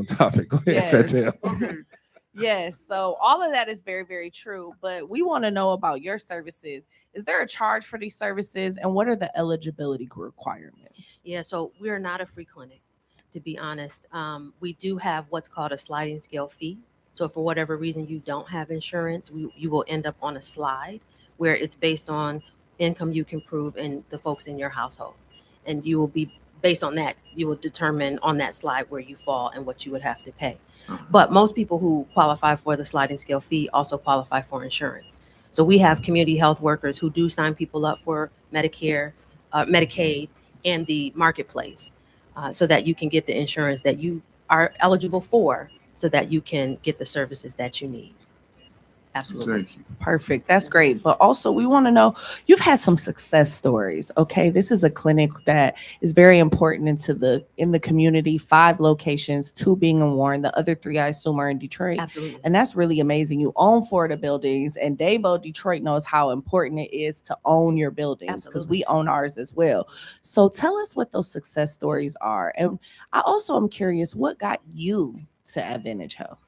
topic. Go ahead, Yes. Chantel. Okay. Yes. So all of that is very, very true. But we want to know about your services. Is there a charge for these services, and what are the eligibility requirements? Yeah, so we're not a free clinic, to be honest. We do have what's called a sliding scale fee. So if for whatever reason you don't have insurance, you will end up on a slide where it's based on income you can prove and the folks in your household. And you will be based on that, you will determine on that slide where you fall and what you would have to pay. But most people who qualify for the sliding scale fee also qualify for insurance. So we have community health workers who do sign people up for Medicare, Medicaid, and the marketplace, so that you can get the insurance that you are eligible for, so that you can get the services that you need. Absolutely. Perfect. That's great. But also, we want to know, you've had some success stories. Okay. This is a clinic that is very important in the community. 5 locations, 2 being in Warren, the other 3 I assume are in Detroit. Absolutely. And that's really amazing. You own 4 of the buildings, and Dabo Detroit knows how important it is to own your buildings, because we own ours as well. So tell us what those success stories are. And I also am curious, what got you to Advantage Health?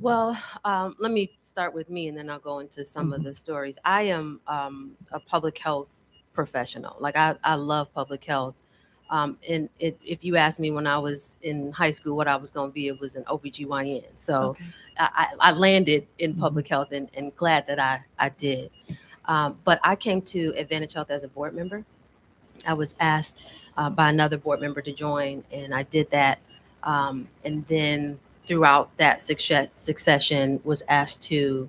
Well, let me start with me, and then I'll go into some of the stories. I am a public health professional. Like I love public health. And if you asked me when I was in high school what I was going to be, it was an OBGYN. So I landed in public health, and glad that I did. But I came to Advantage Health as a board member. I was asked by another board member to join, and I did that. And then throughout that succession was asked to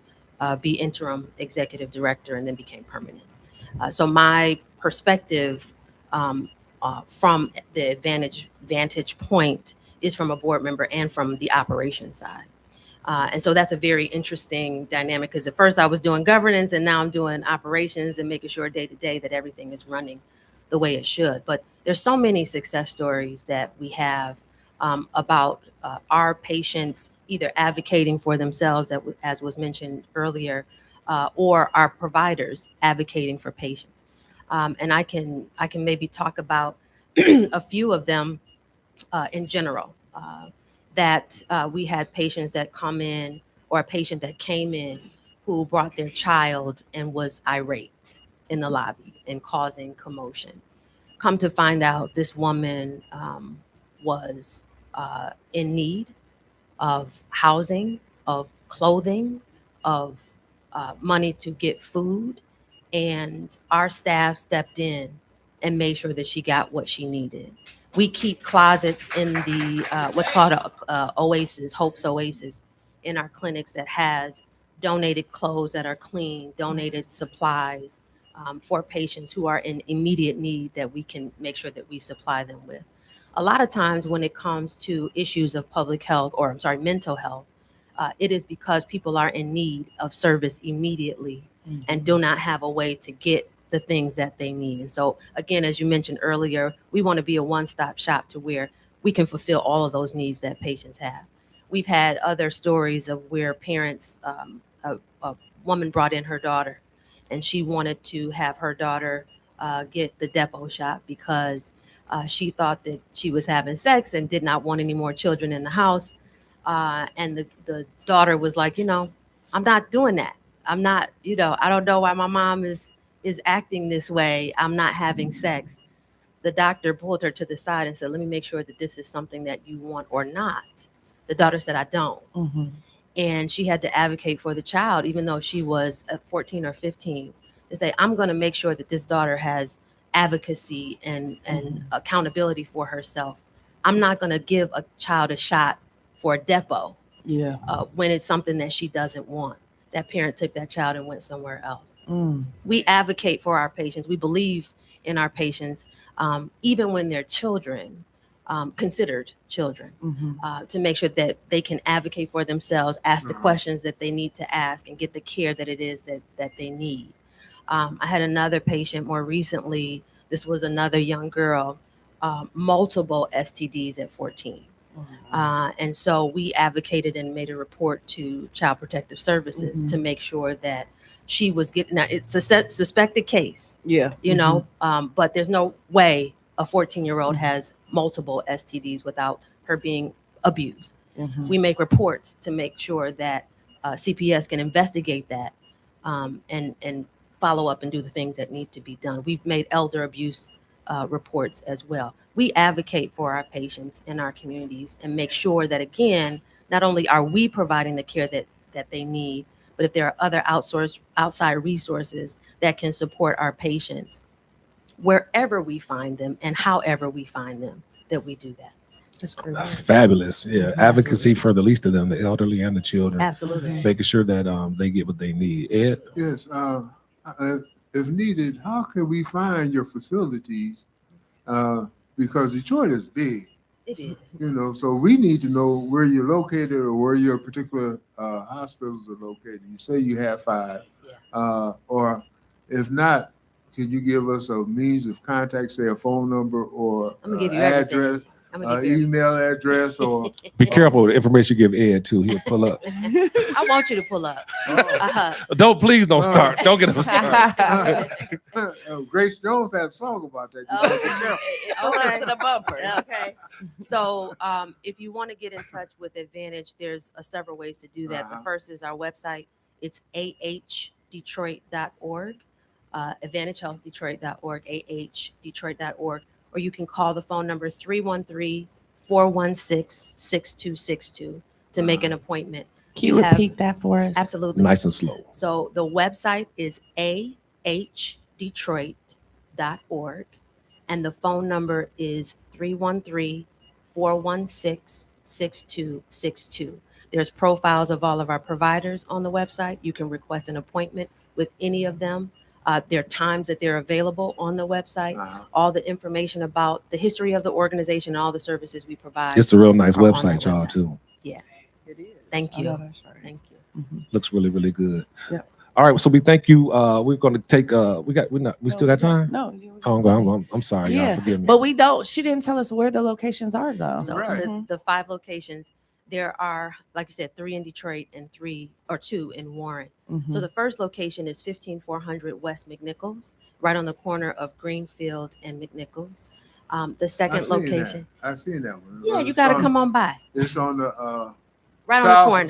be interim executive director, and then became permanent. So my perspective from the vantage point is from a board member and from the operations side. And so that's a very interesting dynamic, because at first I was doing governance, and now I'm doing operations and making sure day to day that everything is running the way it should. But there's so many success stories that we have about our patients either advocating for themselves, as was mentioned earlier, or our providers advocating for patients. And I can maybe talk about a few of them in general. That we had patients that come in, or a patient that came in who brought their child and was irate in the lobby and causing commotion. Come to find out, this woman was in need of housing, of clothing, of money to get food. And our staff stepped in and made sure that she got what she needed. We keep closets in the what's called a Oasis, Hope's Oasis, in our clinics that has donated clothes that are clean, donated supplies for patients who are in immediate need, that we can make sure that we supply them with. A lot of times when it comes to issues of public health, or I'm sorry, mental health, it is because people are in need of service immediately and do not have a way to get the things that they need. And so again, as you mentioned earlier, we want to be a one-stop shop to where we can fulfill all of those needs that patients have. We've had other stories of where parents, a woman brought in her daughter, and she wanted to have her daughter get the depot shot because she thought that she was having sex and did not want any more children in the house. And the daughter was like, I'm not doing that. I'm not, I don't know why my mom is acting this way. I'm not having sex. The doctor pulled her to the side and said, let me make sure that this is something that you want or not. The daughter said, I don't. And she had to advocate for the child, even though she was 14 or 15, to say, I'm going to make sure that this daughter has advocacy and accountability for herself. I'm not going to give a child a shot for a depot when it's something that she doesn't want. That parent took that child and went somewhere else. We advocate for our patients. We believe in our patients, even when they're children, considered children, to make sure that they can advocate for themselves, ask the questions that they need to ask, and get the care that it is that they need. I had another patient more recently. This was another young girl, multiple STDs at 14. And so we advocated and made a report to Child Protective Services to make sure that she was getting, now it's a suspected case, you know, but there's no way a 14-year-old has multiple STDs without her being abused. We make reports to make sure that CPS can investigate that and follow up and do the things that need to be done. We've made elder abuse reports as well. We advocate for our patients in our communities and make sure that, again, not only are we providing the care that they need, but if there are other outside resources that can support our patients wherever we find them and however we find them, that we do that. That's fabulous. Yeah, advocacy for the least of them, the elderly and the children. Absolutely. Making sure that they get what they need. Ed? Yes. If needed, how can we find your facilities? Because Detroit is big. It is. You know, so we need to know where you're located or where your particular hospitals are located. You say you have 5, or if not, can you give us a means of contact, say a phone number or I'm gonna give you address, email address, or Be careful with the information you give Ed too. He'll pull up. I want you to pull up. Please don't start. Don't get him started. Grace Jones had a song about that. Pull up to the bumper. Okay. So if you want to get in touch with Advantage, there's several ways to do that. The first is our website. It's ahdetroit.org, AdvantageHealthDetroit.org, ahdetroit.org, or you can call the phone number 313-416-6262 to make an appointment. Can you repeat that for us? Absolutely. Nice and slow. So the website is ahdetroit.org, and the phone number is 313-416-6262. There's profiles of all of our providers on the website. You can request an appointment with any of them. There are times that they're available on the website. All the information about the history of the organization, all the services we provide. It's a real nice are on website, the y'all, too. Yeah. It is. Thank you. Thank you. Looks really, really good. Yeah. All right, so we thank you. We're going to take. We still got time. No. I'm sorry, y'all. Forgive me. But we don't. She didn't tell us where the locations are, though. So the 5 locations, there are, like I said, 3 in Detroit and 2 in Warren. So the first location is 15400 West McNichols, right on the corner of Greenfield and McNichols. The second location. I've seen that one. Yeah, you got to come on by. It's on the right on the corner.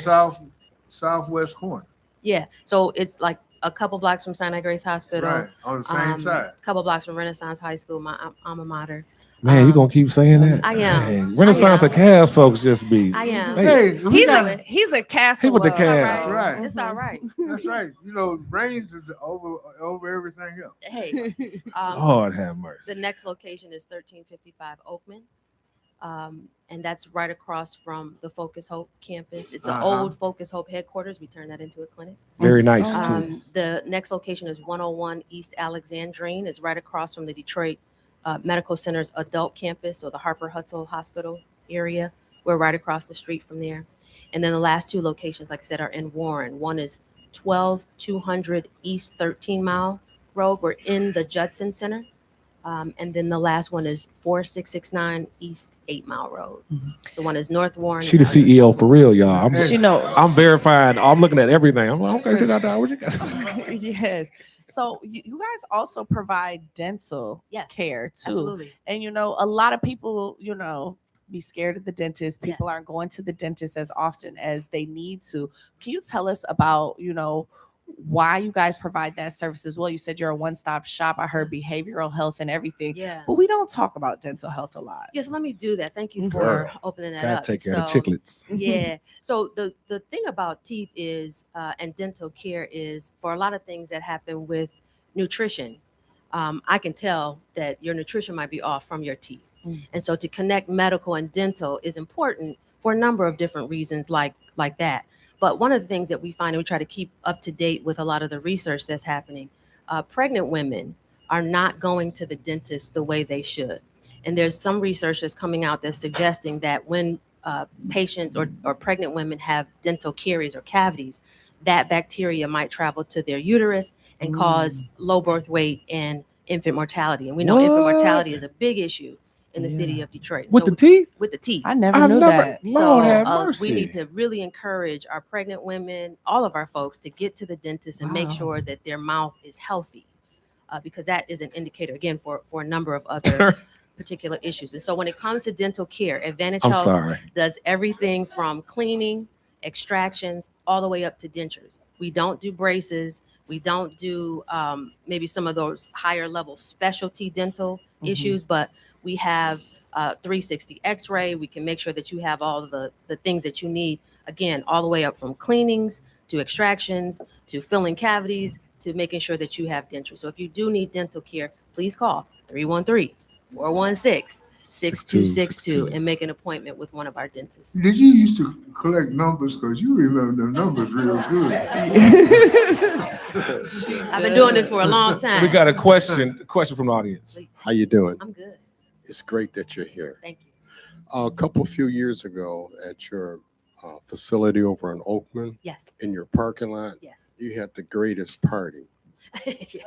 Southwest corner. Yeah, so it's like a couple blocks from Sinai Grace Hospital. Right, on the same side. A couple blocks from Renaissance High School, my alma mater. Man, you gonna keep saying that? I am. Man, Renaissance and Cass folks just be. I am. Hey, he's a castle. He with the love. Cass. Right. It's all right. That's right. You know, brains is over everything else. Hey, Lord have mercy. the next location is 1355 Oakman. And that's right across from the Focus Hope campus. It's an old Focus Hope headquarters. We turned that into a clinic. Very nice, too. The next location is 101 East Alexandrine. It's right across from the Detroit Medical Center's adult campus, or the Harper Hutzel Hospital area. We're right across the street from there. And then the last 2 locations, like I said, are in Warren. One is 12200 East 13 Mile Road. We're in the Judson Center. And then the last one is 4669 East 8 Mile Road. So one is North Warren. She the CEO for real, y'all. She know. I'm verifying. I'm looking at everything. I'm like, okay, you got that. What you got? Yes. So you guys also provide dental care too. Absolutely. And a lot of people, be scared of the dentist. People aren't going to the dentist as often as they need to. Can you tell us about, why you guys provide that service as well? You said you're a one-stop shop. I heard behavioral health and everything. Yeah. But we don't talk about dental health a lot. Yes, let me do that. Thank you for opening that Gotta up. take care of the chiclets. Yeah. So the thing about teeth is, and dental care is, for a lot of things that happen with nutrition, I can tell that your nutrition might be off from your teeth. And so to connect medical and dental is important for a number of different reasons like that. But one of the things that we find, and we try to keep up to date with a lot of the research that's happening, pregnant women are not going to the dentist the way they should. And there's some research that's coming out that's suggesting that when patients or pregnant women have dental caries or cavities, that bacteria might travel to their uterus and cause low birth weight and infant mortality. And we know infant mortality is a big issue in the city of Detroit. With the teeth? With the teeth. I never knew that. Lord have We mercy. need to really encourage our pregnant women, all of our folks, to get to the dentist and make sure that their mouth is healthy, because that is an indicator, again, for a number of other particular issues. And so when it comes to dental care, Advantage I'm Health sorry. does everything from cleaning, extractions, all the way up to dentures. We don't do braces. We don't do maybe some of those higher level specialty dental issues, but we have 360 x-ray. We can make sure that you have all the things that you need, again, all the way up from cleanings to extractions to filling cavities to making sure that you have denture. So if you do need dental care, please call 313-416-6262 and make an appointment with one of our dentists. Did you used to collect numbers? Because you remember the numbers real good. I've been doing this for a long time. We got a question from the audience. How you doing? I'm good. It's great that you're here. Thank you. A few years ago at your facility over in Oakman, yes, in your parking lot, yes, you had the greatest party. yeah.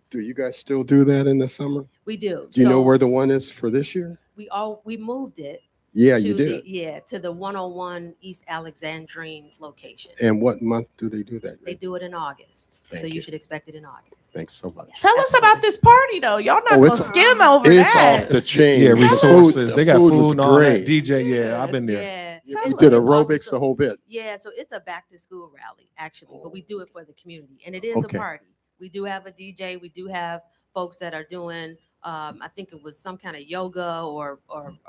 Do you guys still do that in the summer? We do. Do you know where the one is for this year? We moved it. Yeah, to you did. To the 101 East Alexandrine location. And what month do they do that? They do it in August. Thank so you you. should expect it in August. Thanks so much. Tell us about this party though. Y'all not gonna skim over it's that. off the chain. Yeah, The resources. food- They the got food food was and all great. that. DJ, yeah, I've been there. Yeah. You did aerobics the whole bit. Yeah, so it's a back to school rally actually, but we do it for the community, and it is Okay. a party. We do have a DJ. We do have folks that are doing. I think it was some kind of yoga or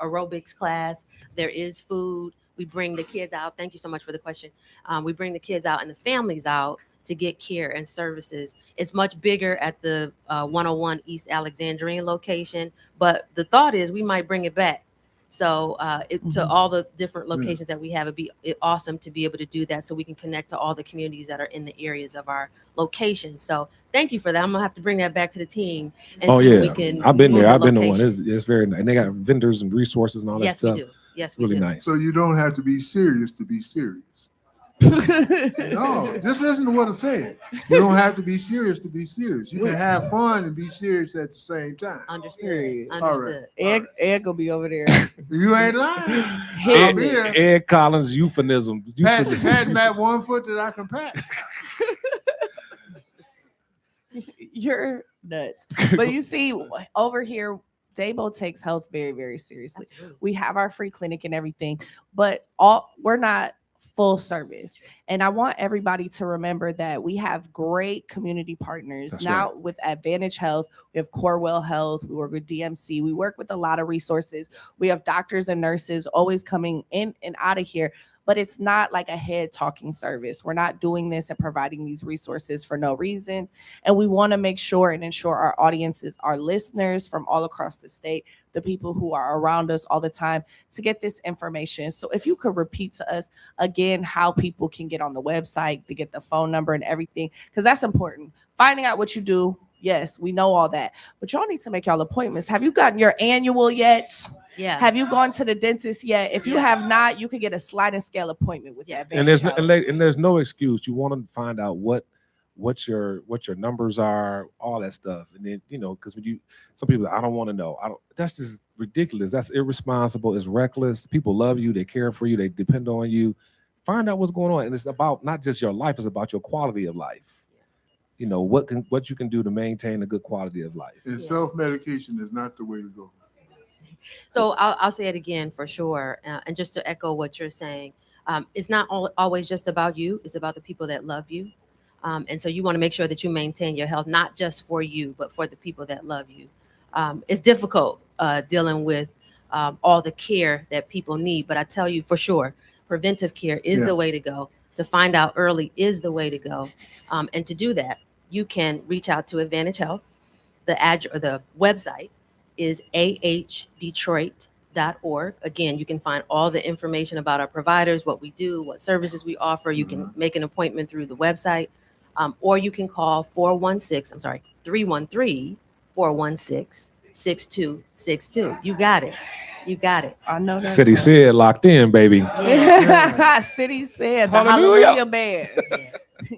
aerobics class. There is food. We bring the kids out. Thank you so much for the question. We bring the kids out and the families out to get care and services. It's much bigger at the 101 East Alexandrian location, but the thought is we might bring it back. So to all the different locations that we have, it'd be awesome to be able to do that so we can connect to all the communities that are in the areas of our location. So thank you for that. I'm gonna have to bring that back to the team and Oh see if yeah, we can I've been move there. the I've been to one. location. It's very nice. And they got vendors and resources and all that Yes, we stuff. do. Yes, we really do. nice. So you don't have to be serious to be serious. No, just listen to what I'm saying. You don't have to be serious to be serious. You can have fun and be serious at the same time. Understood. All Understood. right. Ed gonna be over there. You ain't lying. I'm here. Ed Collins euphemism. Patting that one foot that I can pat. You're nuts. But you see, over here, Dabo takes health very, very seriously. We have our free clinic and everything, but we're not full service. And I want everybody to remember that we have great community partners. That's now right. with Advantage Health, we have Corewell Health, we work with DMC, we work with a lot of resources. We have doctors and nurses always coming in and out of here. But it's not like a head talking service. We're not doing this and providing these resources for no reason. And we want to make sure and ensure our audiences, our listeners from all across the state, the people who are around us all the time to get this information. So if you could repeat to us again how people can get on the website, to get the phone number and everything, because that's important. Finding out what you do. Yes, we know all that, but y'all need to make y'all appointments. Have you gotten your annual yet? Yeah. Have you gone to the dentist yet? If you have not, you can get a sliding scale appointment with that. And there's no excuse. You want to find out what your numbers are, all that stuff, and then because when some people I don't want to know. That's just ridiculous. That's irresponsible. It's reckless. People love you. They care for you. They depend on you. Find out what's going on, and it's about not just your life. It's about your quality of life. What you can do to maintain a good quality of life. And self-medication is not the way to go. So I'll say it again for sure. And just to echo what you're saying, it's not always just about you. It's about the people that love you. And so you want to make sure that you maintain your health, not just for you, but for the people that love you. It's difficult dealing with all the care that people need. But I tell you for sure, preventive care is the way to go. To find out early is the way to go. And to do that, you can reach out to Advantage Health. The website is ahdetroit.org. Again, you can find all the information about our providers, what we do, what services we offer. You can make an appointment through the website. Or you can call 313-6262. You got it. You got it. I know that's City right. said locked in, baby. City said the Hallelujah. Hallelujah Band.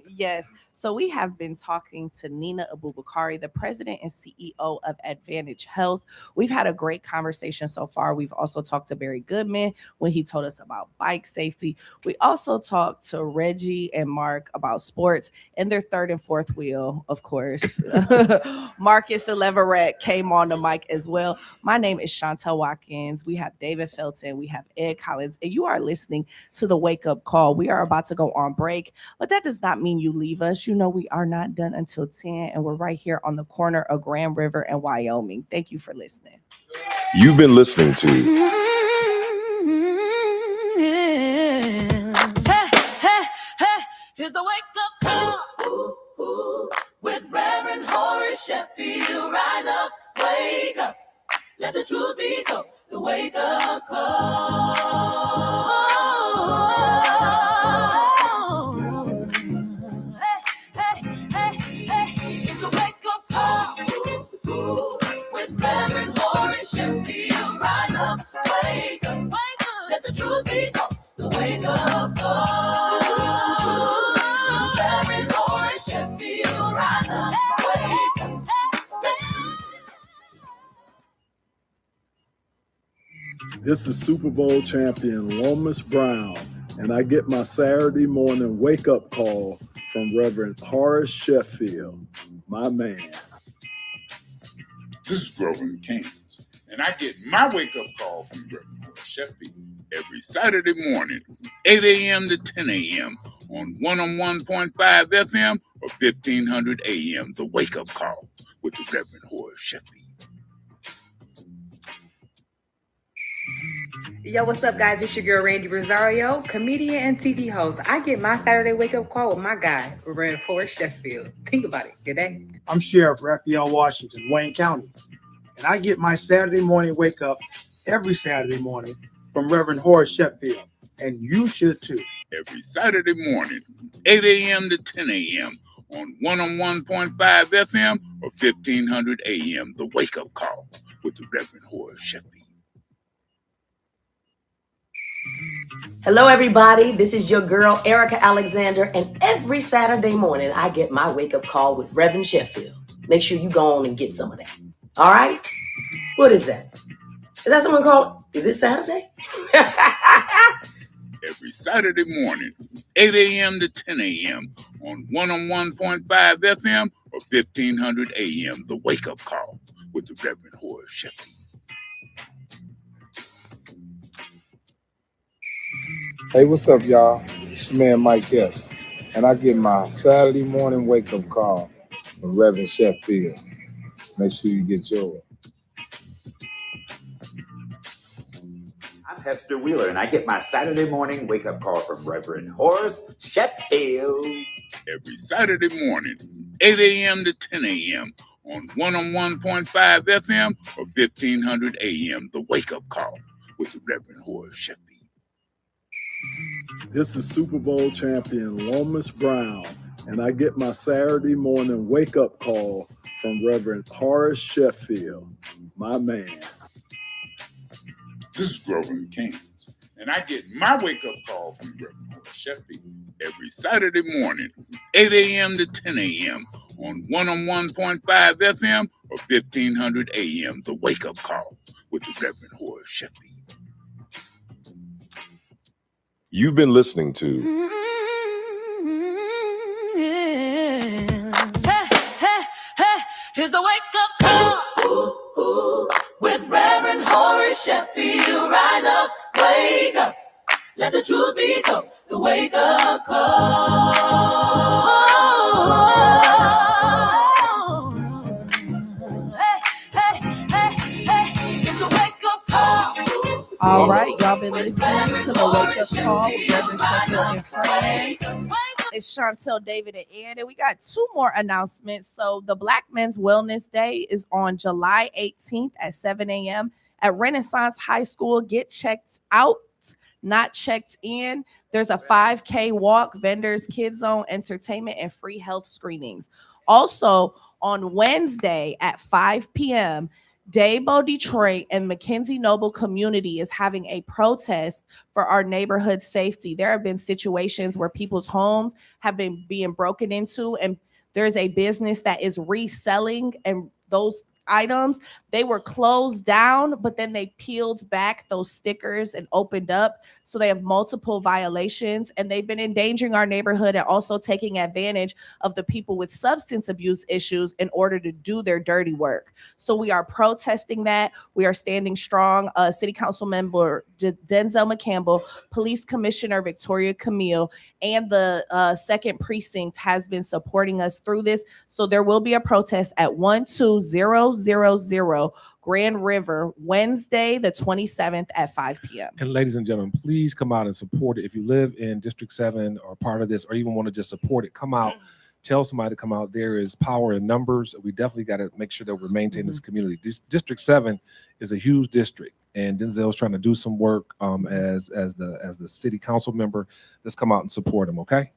Yes. So we have been talking to Nina Abubakari, the president and CEO of Advantage Health. We've had a great conversation so far. We've also talked to Barry Goodman when he told us about bike safety. We also talked to Reggie and Mark about sports and their third and fourth wheel, of course. Marcus and Leverett came on the mic as well. My name is Chantel Watkins. We have David Felton. We have Ed Collins. And you are listening to the Wake Up Call. We are about to go on break, but that does not mean you leave us. You know, we are not done until 10, and we're right here on the corner of Grand River and Wyoming. Thank you for listening. You've been listening to Here's the wake up call with Reverend Horace Sheffield. Rise up, wake up, let the truth be told. The wake up call. It's the wake up call with Reverend Horace Sheffield. Rise up, wake up, let the truth be told. The wake up call. Reverend Horace Sheffield. Rise up, wake up. This is Super Bowl champion Lomas Brown, and I get my Saturday morning wake-up call from Reverend Horace Sheffield, my man. This is Grover McCains, and I get my wake-up call from Reverend Horace Sheffield every Saturday morning, 8 a.m. to 10 a.m. on 101.5 FM or 1500 a.m. The wake-up call with the Reverend Horace Sheffield. Yo, what's up, guys? It's your girl, Randy Rosario, comedian and TV host. I get my Saturday wake-up call with my guy, Reverend Horace Sheffield. Think about it. Good day. I'm Sheriff Raphael Washington, Wayne County, and I get my Saturday morning wake up every Saturday morning from Reverend Horace Sheffield, and you should too. Every Saturday morning, 8 a.m. to 10 a.m. on 101.5 FM or 1500 a.m. The wake-up call with the Reverend Horace Sheffield. Hello, everybody. This is your girl, Erica Alexander, and every Saturday morning, I get my wake-up call with Reverend Sheffield. Make sure you go on and get some of that. All right? What is that? Is that someone called? Is it Saturday? Every Saturday morning, 8 a.m. to 10 a.m. on 101.5 FM or 1500 a.m. The wake-up call with the Reverend Horace Sheffield. Hey, what's up, y'all? It's your man Mike Epps, and I get my Saturday morning wake-up call from Reverend Sheffield. Make sure you get yours. I'm Hester Wheeler, and I get my Saturday morning wake-up call from Reverend Horace Sheffield. Every Saturday morning, 8 a.m. to 10 a.m. on 101.5 FM or 1500 a.m. The wake-up call with the Reverend Horace Sheffield. This is Super Bowl champion Lomas Brown, and I get my Saturday morning wake-up call from Reverend Horace Sheffield, my man. This is Grover McCains, and I get my wake-up call from Reverend Horace Sheffield every Saturday morning, 8 a.m. to 10 a.m. on 101.5 FM or 1500 a.m. The wake-up call with the Reverend Horace Sheffield. You've been listening to Here's the wake up call with Reverend Horace Sheffield. Rise up, wake up, let the truth be told. The wake up call. It's the wake up call. All right, y'all been listening to the Wake Up Call with Reverend Sheffield and friends. It's Chantel, David, and Ed, and we got two more announcements. So the Black Men's Wellness Day is on July 18th at 7 a.m. at Renaissance High School. Get checked out not checked in, there's a 5K walk, vendors, kids zone, entertainment, and free health screenings. Also, on Wednesday at 5 p.m., Dabo Detroit and McKenzie Noble Community is having a protest for our neighborhood safety. There have been situations where people's homes have been being broken into, and there's a business that is reselling and those items. They were closed down, but then they peeled back those stickers and opened up. So they have multiple violations, and they've been endangering our neighborhood and also taking advantage of the people with substance abuse issues in order to do their dirty work. So we are protesting that. We are standing strong. City Council member Denzel McCampbell, Police Commissioner Victoria Camille, and the 2nd Precinct has been supporting us through this. So there will be a protest at 12000 Grand River, Wednesday, the 27th at 5 p.m. And ladies and gentlemen, please come out and support it. If you live in District 7 or part of this, or even want to just support it, come out. Tell somebody to come out. There is power in numbers. We definitely got to make sure that we're maintaining this community. District 7 is a huge district, and Denzel's trying to do some work as the city council member. Let's come out and support him, okay?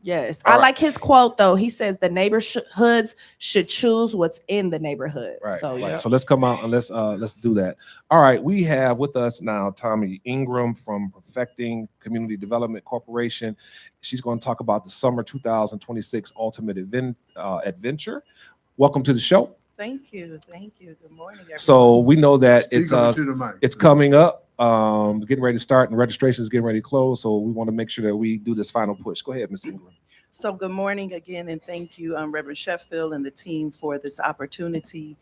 Yes. All I right. like his quote, though. He says the neighborhoods should choose what's in the neighborhood. Right. So, yeah. So let's come out and let's do that. All right. We have with us now Tommy Ingram from Perfecting Community Development Corporation. She's going to talk about the summer 2026 Ultimate Adventure. Welcome to the show. Thank you. Thank you. Good morning, everyone. So we know that Speak onto the mic. it's coming up, getting ready to start, and registration is getting ready to close. So we want to make sure that we do this final push. Go ahead, Ms. Ingram. So good morning again, and thank you, Reverend Sheffield and the team for this opportunity.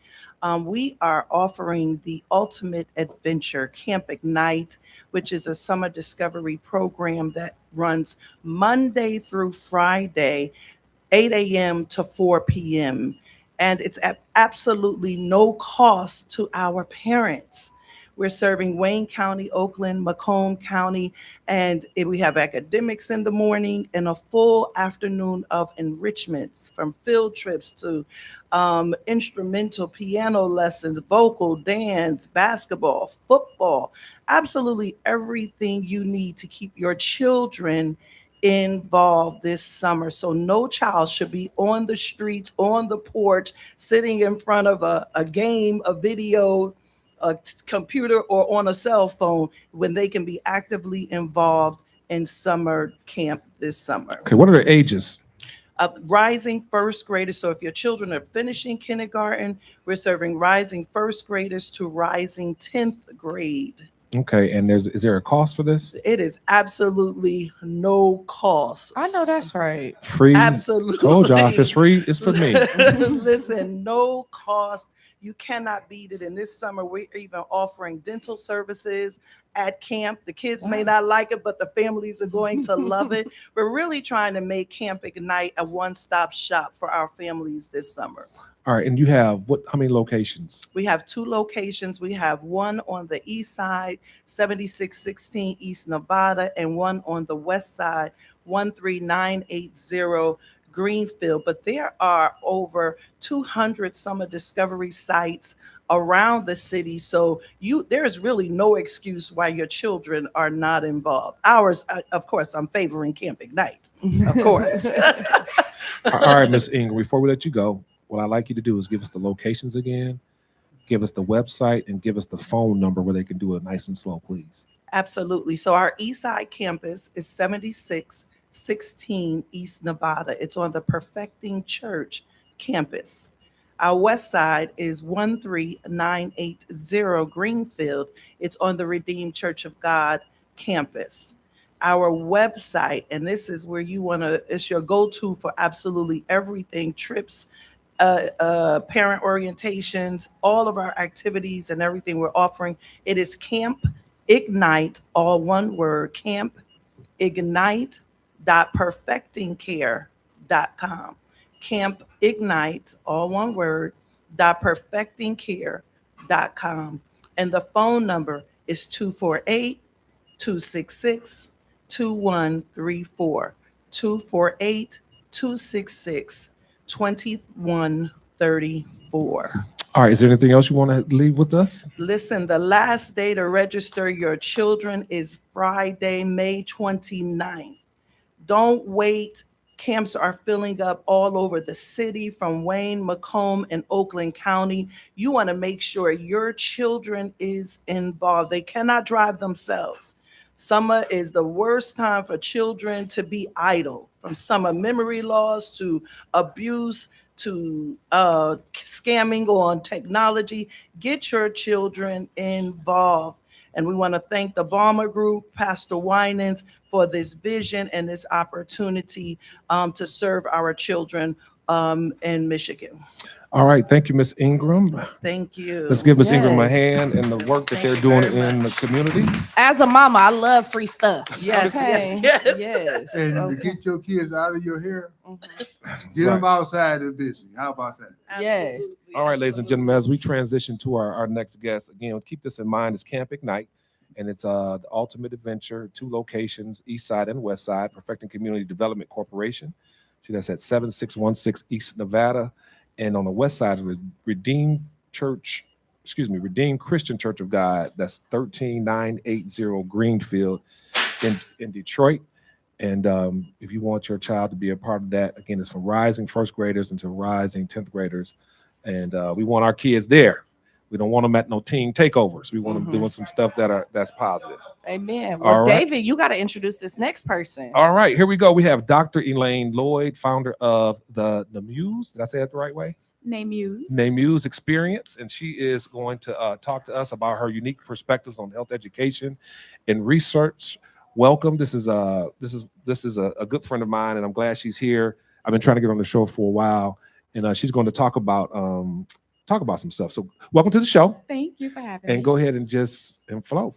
We are offering the Ultimate Adventure Camp Ignite, which is a summer discovery program that runs Monday through Friday, 8 a.m. to 4 p.m. And it's at absolutely no cost to our parents. We're serving Wayne County, Oakland, Macomb County, and we have academics in the morning and a full afternoon of enrichments, from field trips to instrumental piano lessons, vocal, dance, basketball, football, absolutely everything you need to keep your children involved this summer. So no child should be on the streets, on the porch, sitting in front of a game, a video, a computer, or on a cell phone when they can be actively involved in summer camp this summer. Okay, what are the ages? Rising first graders. So if your children are finishing kindergarten, we're serving rising first graders to rising 10th grade. Okay, and is there a cost for this? It is absolutely no cost. I know that's right. Free? Absolutely. Told y'all, if it's free, it's for me. Listen, no cost. You cannot beat it. And this summer, we're even offering dental services at camp. The kids may not like it, but the families are going to love it. We're really trying to make Camp Ignite a one-stop shop for our families this summer. All right, and you have how many locations? We have 2 locations. We have one on the east side, 7616 East Nevada, and one on the west side, 13980 Greenfield. But there are over 200 summer discovery sites around the city. So there is really no excuse why your children are not involved. Ours, of course, I'm favoring Camp Ignite, of course. All right, Ms. Ingram, before we let you go, what I'd like you to do is give us the locations again, give us the website, and give us the phone number where they can do it nice and slow, please. Absolutely. So our east side campus is 7616 East Nevada. It's on the Perfecting Church campus. Our west side is 13980 Greenfield. It's on the Redeemed Church of God campus. Our website, and this is where it's your go-to for absolutely everything, trips, parent orientations, all of our activities and everything we're offering. It is Camp Ignite, all one word, Camp Ignite.perfectingcare.com. Camp Ignite, all one word, .perfectingcare.com. And the phone number is 248-266-2134. 248-266-2134. 34. All right. Is there anything else you want to leave with us? Listen, the last day to register your children is Friday, May 29th. Don't wait. Camps are filling up all over the city from Wayne, Macomb, and Oakland County. You want to make sure your children is involved. They cannot drive themselves. Summer is the worst time for children to be idle, from summer memory loss to abuse to scamming on technology. Get your children involved. And we want to thank the Balmer Group, Pastor Winans, for this vision and this opportunity to serve our children in Michigan. All right. Thank you, Miss Ingram. Thank you. Let's give Miss Ingram a Yes. hand and the work that they're doing in the community. As a mama, I love free stuff. Yes, Okay? yes. And to Okay. get your kids out of your hair, get them outside and busy. How about that? Yes. All right, ladies and gentlemen, as we transition to our next guest, again, keep this in mind, it's Camp Ignite, and it's the ultimate adventure, 2 locations, East Side and West Side, Perfecting Community Development Corporation. See, that's at 7616 East Nevada. And on the west side is Redeemed Christian Church of God. That's 13980 Greenfield in Detroit. And if you want your child to be a part of that, again, it's from rising first graders into rising 10th graders. And we want our kids there. We don't want them at no teen takeovers. We want them doing some stuff that's positive. Amen. Well, All right. David, you got to introduce this next person. All right, here we go. We have Dr. Elaine Lloyd, founder of the Muse. Did I say it the right way? Muse Experience, and she is going to talk to us about her unique perspectives on health education and research. Welcome. This is a good friend of mine, and I'm glad she's here. I've been trying to get on the show for a while, and she's going to talk about some stuff. So, welcome to the show. Thank you for having me. And go ahead and flow.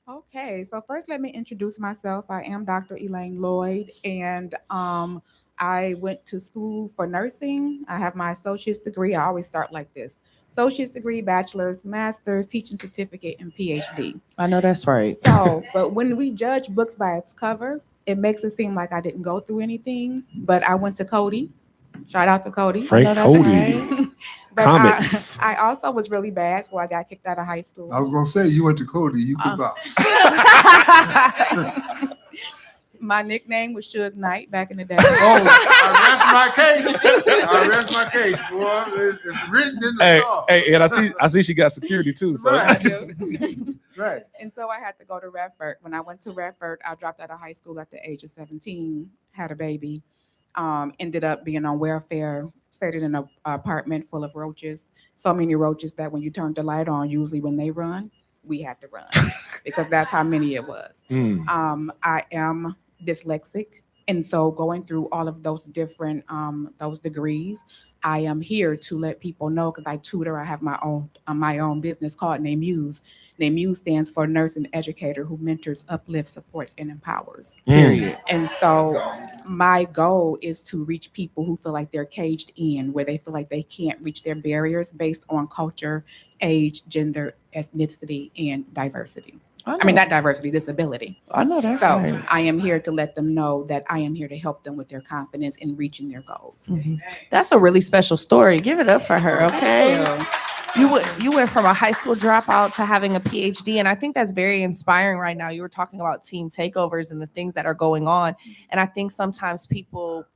Okay, so first let me introduce myself. I am Dr. Elaine Lloyd, and I went to school for nursing. I have my associate's degree. I always start like this: associate's degree, bachelor's, master's, teaching certificate, and PhD. I know that's right. So, but when we judge books by its cover, it makes it seem like I didn't go through anything. But I went to Cody. Shout out to Cody. Frank Cody. But Comments. I also was really bad, so I got kicked out of high school. I was gonna say you went to Cody, you could box. My nickname was Suge Knight back in the day. Oh, I rest my case, boy. It's written in the law. Hey, and I see she got security too. So. Right. And so I had to go to Redford. When I went to Redford, I dropped out of high school at the age of 17, had a baby, ended up being on welfare, stayed in an apartment full of roaches. So many roaches that when you turn the light on, usually when they run, we had to run because that's how many it was. I am dyslexic. And so going through all of those different those degrees, I am here to let people know because I tutor. I have my own business called Name Muse. Name Muse stands for nurse and educator who mentors, uplifts, supports, and empowers. Period. And so my goal is to reach people who feel like they're caged in, where they feel like they can't reach their barriers based on culture, age, gender, ethnicity, and diversity. I mean, not diversity, disability. I know that's So right. I am here to let them know that I am here to help them with their confidence in reaching their goals. That's a really special story. Give it up for her, okay? You went from a high school dropout to having a PhD, and I think that's very inspiring right now. You were talking about teen takeovers and the things that are going on, and I think sometimes people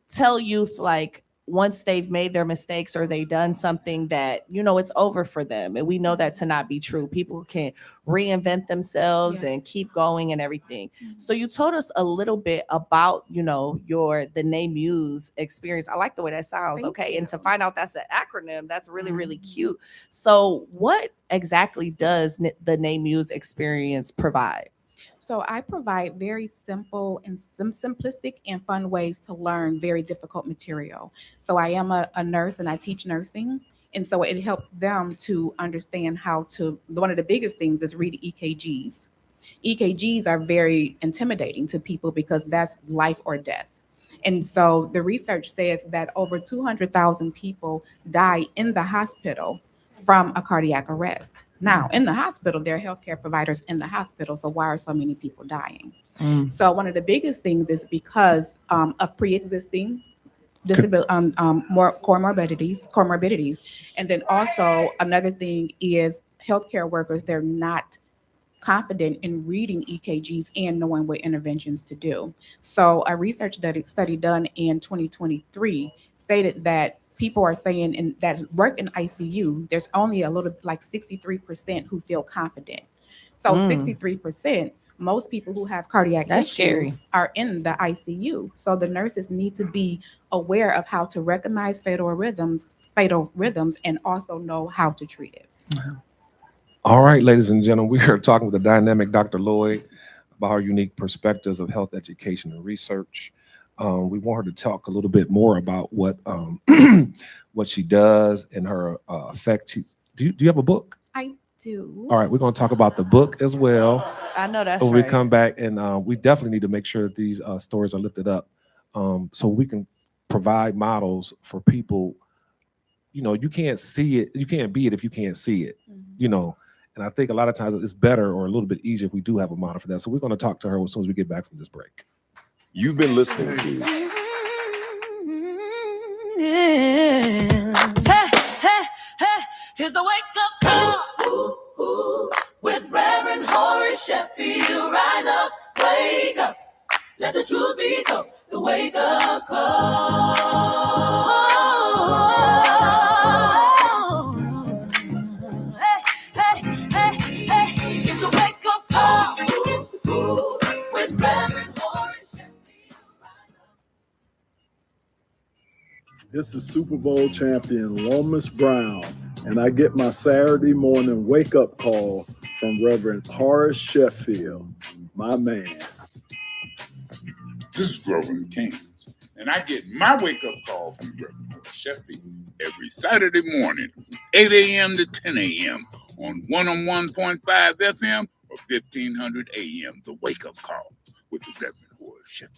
tell youth like once they've made their mistakes or they've done something that, you know, it's over for them. And we know that to not be true. People can reinvent themselves and keep going and everything. So you told us a little bit about, you know, the Name Muse experience. I like the way that sounds. Okay. And to find out that's an acronym, that's really, really cute. So what exactly does the Name Muse experience provide? So I provide very simple and some simplistic and fun ways to learn very difficult material. So I am a nurse and I teach nursing. And so it helps them to understand how to, one of the biggest things is read EKGs. EKGs are very intimidating to people because that's life or death. And so the research says that over 200,000 people die in the hospital from a cardiac arrest. Now, in the hospital, there are healthcare providers in the hospital. So why are so many people dying? So one of the biggest things is because of pre-existing more comorbidities. And then also another thing is healthcare workers, they're not confident in reading EKGs and knowing what interventions to do. So a study done in 2023 stated that people are saying in that work in ICU, there's only a little like 63% who feel confident. So 63%, most people who have cardiac That's issues scary. are in the ICU. So the nurses need to be aware of how to recognize fatal rhythms, and also know how to treat it. All right, ladies and gentlemen, we are talking with the dynamic Dr. Lloyd about her unique perspectives of health education and research. We want her to talk a little bit more about what what she does and her effect. Do you have a book? I do. All right, we're going to talk about the book as well. I know that's When we right. come back, and we definitely need to make sure that these stories are lifted up, so we can provide models for people. You know, you can't see it, you can't be it if you can't see it. You know, and I think a lot of times it's better or a little bit easier if we do have a model for that. So we're going to talk to her as soon as we get back from this break. You've been listening to Yeah. Hey, here's the wake up call with Reverend Horace Sheffield. Rise up, wake up, let the truth be told. The wake up call. Hey, it's the wake up call with Reverend Horace Sheffield. This is Super Bowl champion Lomas Brown, and I get my Saturday morning wake-up call from Reverend Horace Sheffield, my man. This is Grover Kings, and I get my wake-up call from Reverend Horace Sheffield every Saturday morning, 8 a.m. to 10 a.m. on 101.5 FM or 1500 a.m. The wake-up call with the Reverend Horace Sheffield.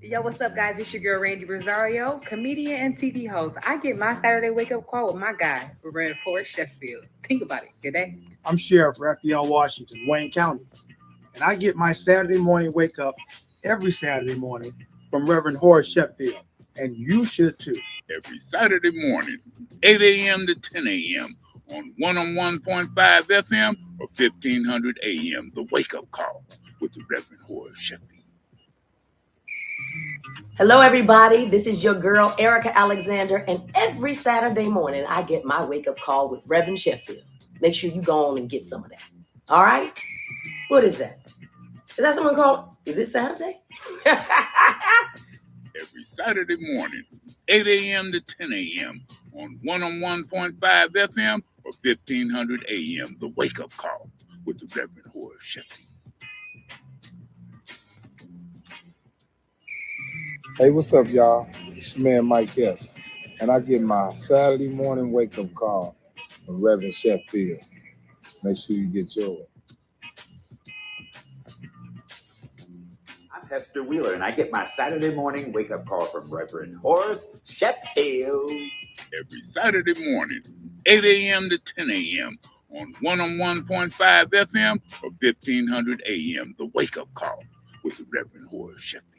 Yo, what's up, guys? It's your girl, Randy Rosario, comedian and TV host. I get my Saturday wake-up call with my guy, Reverend Horace Sheffield. Think about it. Good day. I'm Sheriff Raphael Washington, Wayne County, and I get my Saturday morning wake up every Saturday morning from Reverend Horace Sheffield, and you should too. Every Saturday morning, 8 a.m. to 10 a.m. on 101.5 FM or 1500 a.m. The wake-up call with the Reverend Horace Sheffield. Hello, everybody. This is your girl, Erica Alexander, and every Saturday morning, I get my wake-up call with Reverend Sheffield. Make sure you go on and get some of that. All right? What is that? Is that someone called? Is it Saturday? Every Saturday morning, 8 a.m. to 10 a.m. on 101.5 FM or 1500 a.m. The wake-up call with the Reverend Horace Sheffield. Hey, what's up, y'all? It's your man Mike Epps, and I get my Saturday morning wake-up call from Reverend Sheffield. Make sure you get yours. I'm Hester Wheeler, and I get my Saturday morning wake-up call from Reverend Horace Sheffield. Every Saturday morning, 8 a.m. to 10 a.m. on 101.5 FM or 1500 a.m. The wake-up call with the Reverend Horace Sheffield.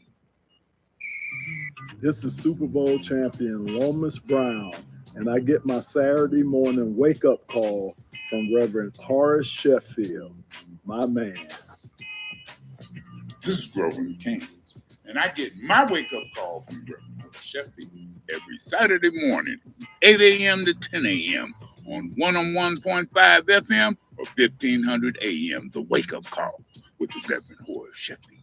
This is Super Bowl champion Lomas Brown, and I get my Saturday morning wake-up call from Reverend Horace Sheffield, my man. This is Grover Kings, and I get my wake-up call from Reverend Horace Sheffield every Saturday morning, 8 a.m. to 10 a.m. on 101.5 FM or 1500 a.m. The wake-up call with the Reverend Horace Sheffield.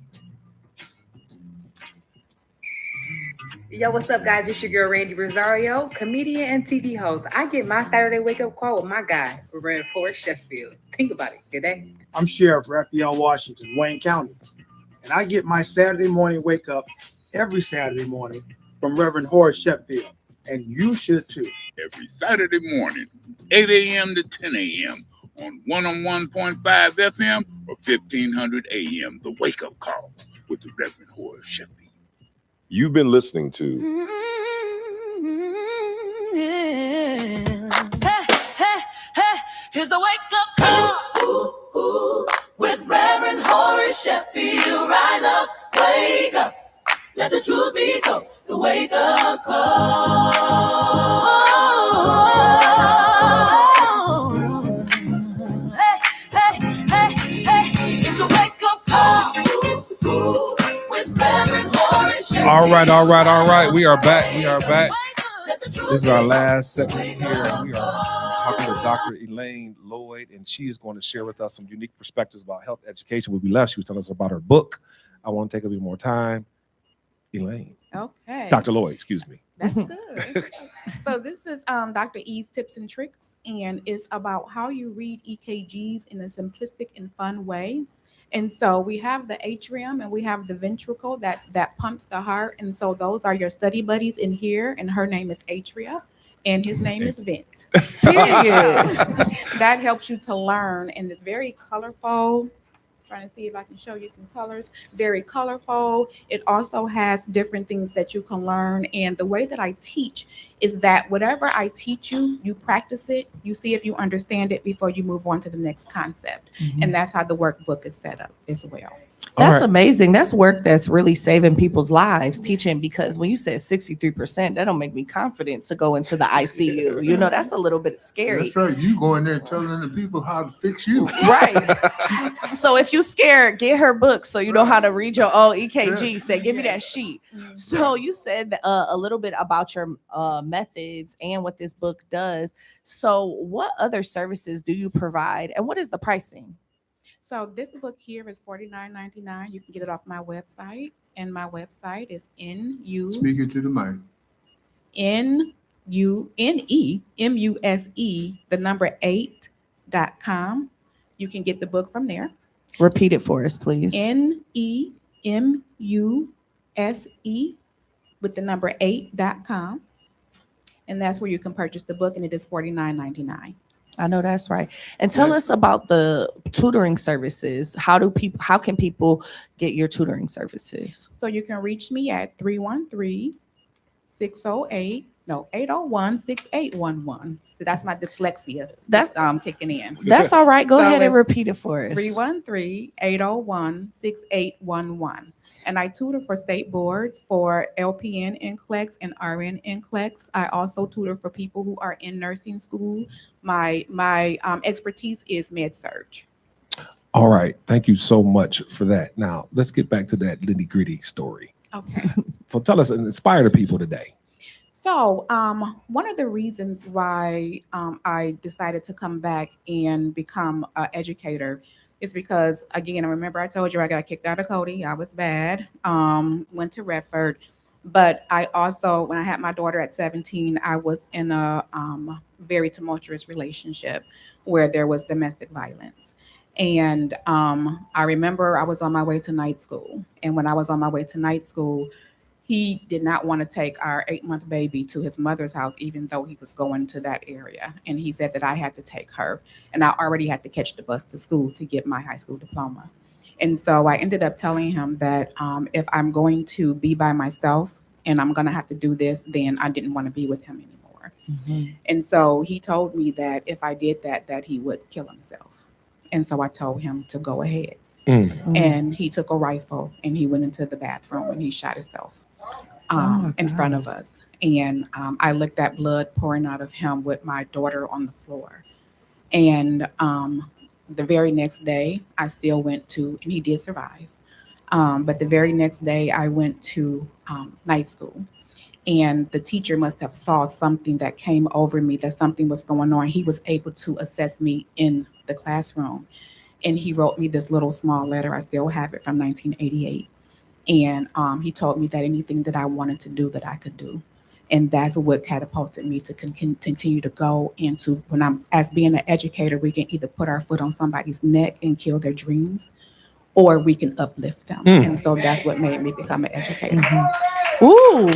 Yo, what's up, guys? It's your girl, Randy Rosario, comedian and TV host. I get my Saturday wake-up call with my guy, Reverend Horace Sheffield. Think about it. Good day. I'm Sheriff Raphael Washington, Wayne County, and I get my Saturday morning wake up every Saturday morning from Reverend Horace Sheffield, and you should too. Every Saturday morning, 8 a.m. to 10 a.m. on 101.5 FM or 1500 a.m. The wake-up call with the Reverend Horace Sheffield. You've been listening to Hey, here's the wake up call with Reverend Horace Sheffield. Rise up, Let the truth be told. The wake up call. Hey, hey, hey, hey. It's the wake up call with Reverend Horace Sheffield. All right. We are back. This is our last segment here. We are talking with Dr. Elaine Lloyd, and she is going to share with us some unique perspectives about health education. When we left, she was telling us about her book. I want to take a bit more time. Elaine. Okay. Dr. Lloyd, excuse me. That's good. So this is Dr. E's Tips and Tricks, and it's about how you read EKGs in a simplistic and fun way. And so we have the atrium and we have the ventricle that pumps the heart. And so those are your study buddies in here. And her name is Atria and his name is Vent. Period. That helps you to learn in this very colorful. Trying to see if I can show you some colors. Very colorful. It also has different things that you can learn. And the way that I teach is that whatever I teach you, you practice it, you see if you understand it before you move on to the next concept. And that's how the workbook is set up as well. That's amazing. That's work that's really saving people's lives, teaching, because when you said 63%, that don't make me confident to go into the ICU. You know, that's a little bit scary. That's right. You go in there telling the people how to fix you. Right. So if you scared, get her book so you know how to read your own EKG. Say, give me that sheet. So you said a little bit about your methods and what this book does. So what other services do you provide and what is the pricing? So this book here is $49.99. You can get it off my website, and my website is Speaking to the mic. NUNEMUSE8.com. You can get the book from there. Repeat it for us, please. NEMUSE with the number 8.com. And that's where you can purchase the book, and it is $49.99. I know that's right. And tell us about the tutoring services. How can people get your tutoring services? So you can reach me at 801-6811. That's my dyslexia. That's kicking in. That's all right. Go ahead and repeat it for us. 313-801-6811. And I tutor for state boards for LPN NCLEX and RN NCLEX. I also tutor for people who are in nursing school. My expertise is med surg. All right. Thank you so much for that. Now, let's get back to that nitty-gritty story. Okay. So tell us and inspire the people today. So one of the reasons why I decided to come back and become an educator is because, again, I remember I told you I got kicked out of Cody. I was bad. Went to Redford. But I also, when I had my daughter at 17, I was in a very tumultuous relationship where there was domestic violence. And I remember I was on my way to night school. And when I was on my way to night school, he did not want to take our 8-month baby to his mother's house, even though he was going to that area. And he said that I had to take her. And I already had to catch the bus to school to get my high school diploma. And so I ended up telling him that if I'm going to be by myself and I'm going to have to do this, then I didn't want to be with him anymore. And so he told me that if I did that he would kill himself. And so I told him to go ahead. And he took a rifle and he went into the bathroom and he shot himself in front of us. And I looked at blood pouring out of him with my daughter on the floor. And the very next day, I still went to, and he did survive. But the very next day, I went to night school. And the teacher must have saw something that came over me, that something was going on. He was able to assess me in the classroom. And he wrote me this little small letter. I still have it from 1988. And he told me that anything that I wanted to do, that I could do. And that's what catapulted me to continue to go into, when I'm, as being an educator, we can either put our foot on somebody's neck and kill their dreams, or we can uplift them. And so that's what made me become an educator. Ooh.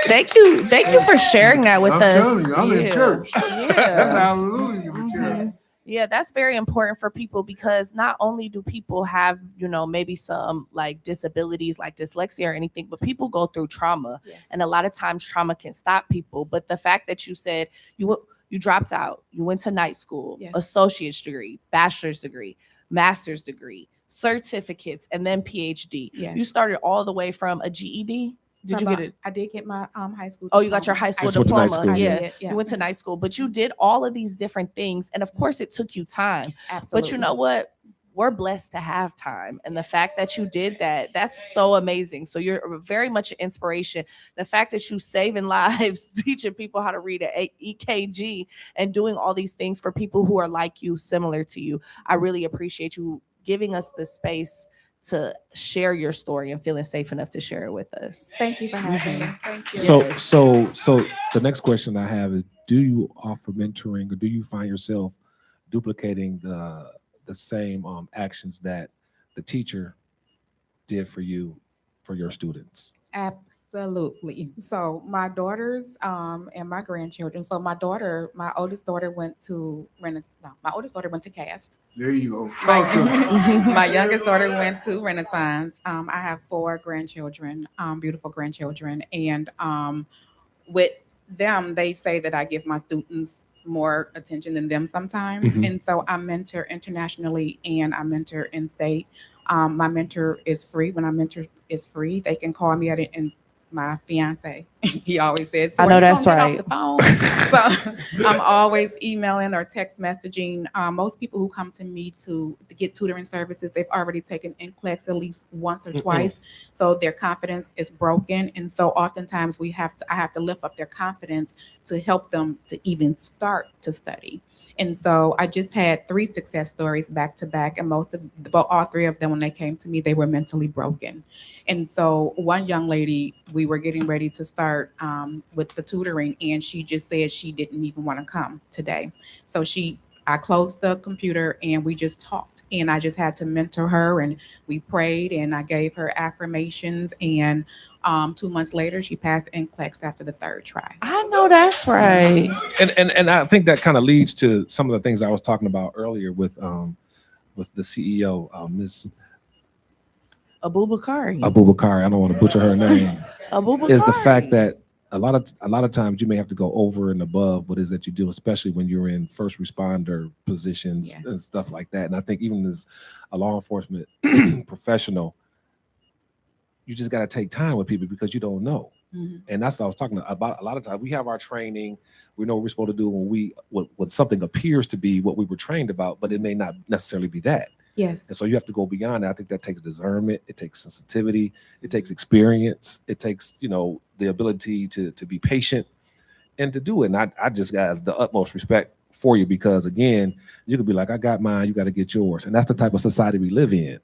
Thank you for sharing that with us. I'm telling you, I'm in church. Yeah. That's hallelujah with church. Yeah, that's very important for people, because not only do people have, maybe some like disabilities like dyslexia or anything, but people go through trauma. And a lot of times trauma can stop people. But the fact that you said you dropped out, you went to night school, associate's degree, bachelor's degree, master's degree. certificates, and then PhD. Yes. You started all the way from a GED. Did you get it? I did get my high school. Oh, you got your high school Just went to night diploma. school, Yeah. yeah. You went to night school, but you did all of these different things. And of course, it took you time. Absolutely. But you know what? We're blessed to have time. And the fact that you did that, that's so amazing. So you're very much an inspiration. The fact that you saving lives, teaching people how to read an EKG, and doing all these things for people who are like you, similar to you. I really appreciate you giving us the space to share your story and feeling safe enough to share it with us. Thank you for having me. Thank you. So the next question I have is: do you offer mentoring, or do you find yourself duplicating the same actions that the teacher did for you for your students? Absolutely. So my daughters and my grandchildren. So my oldest daughter went to my oldest daughter went to CAS. There you go. My youngest daughter went to Renaissance. I have 4 grandchildren, beautiful grandchildren, and with them, they say that I give my students more attention than them sometimes, and so I mentor internationally and I mentor in state. My mentor is free. When I mentor, is free. They can call me at it, and my fiance, he always says, I know that's right. Get off the phone. So I'm always emailing or text messaging. Most people who come to me to get tutoring services, they've already taken NCLEX at least once or twice. So their confidence is broken. And so oftentimes I have to lift up their confidence to help them to even start to study. And so I just had 3 success stories back to back, and all 3 of them, when they came to me, they were mentally broken. And so one young lady, we were getting ready to start with the tutoring, and she just said she didn't even want to come today. So I closed the computer and we just talked, and I just had to mentor her, and we prayed, and I gave her affirmations, and 2 months later she passed NCLEX after the 3rd try. I know that's right. And I think that kind of leads to some of the things I was talking about earlier with the CEO, Ms. Abubakari. I don't want to butcher her name. Abubakari. Is the fact that a lot of times you may have to go over and above what is that you do, especially when you're in first responder positions and stuff like that. And I think even as a law enforcement professional, you just got to take time with people because you don't know. And that's what I was talking about. A lot of times we have our training, we know what we're supposed to do when what something appears to be what we were trained about, but it may not necessarily be that. Yes. And so you have to go beyond that. I think that takes discernment, it takes sensitivity, it takes experience, it takes, the ability to be patient and to do it. And I just got the utmost respect for you because, again, you could be like, I got mine, you got to get yours. And that's the type of society we live in,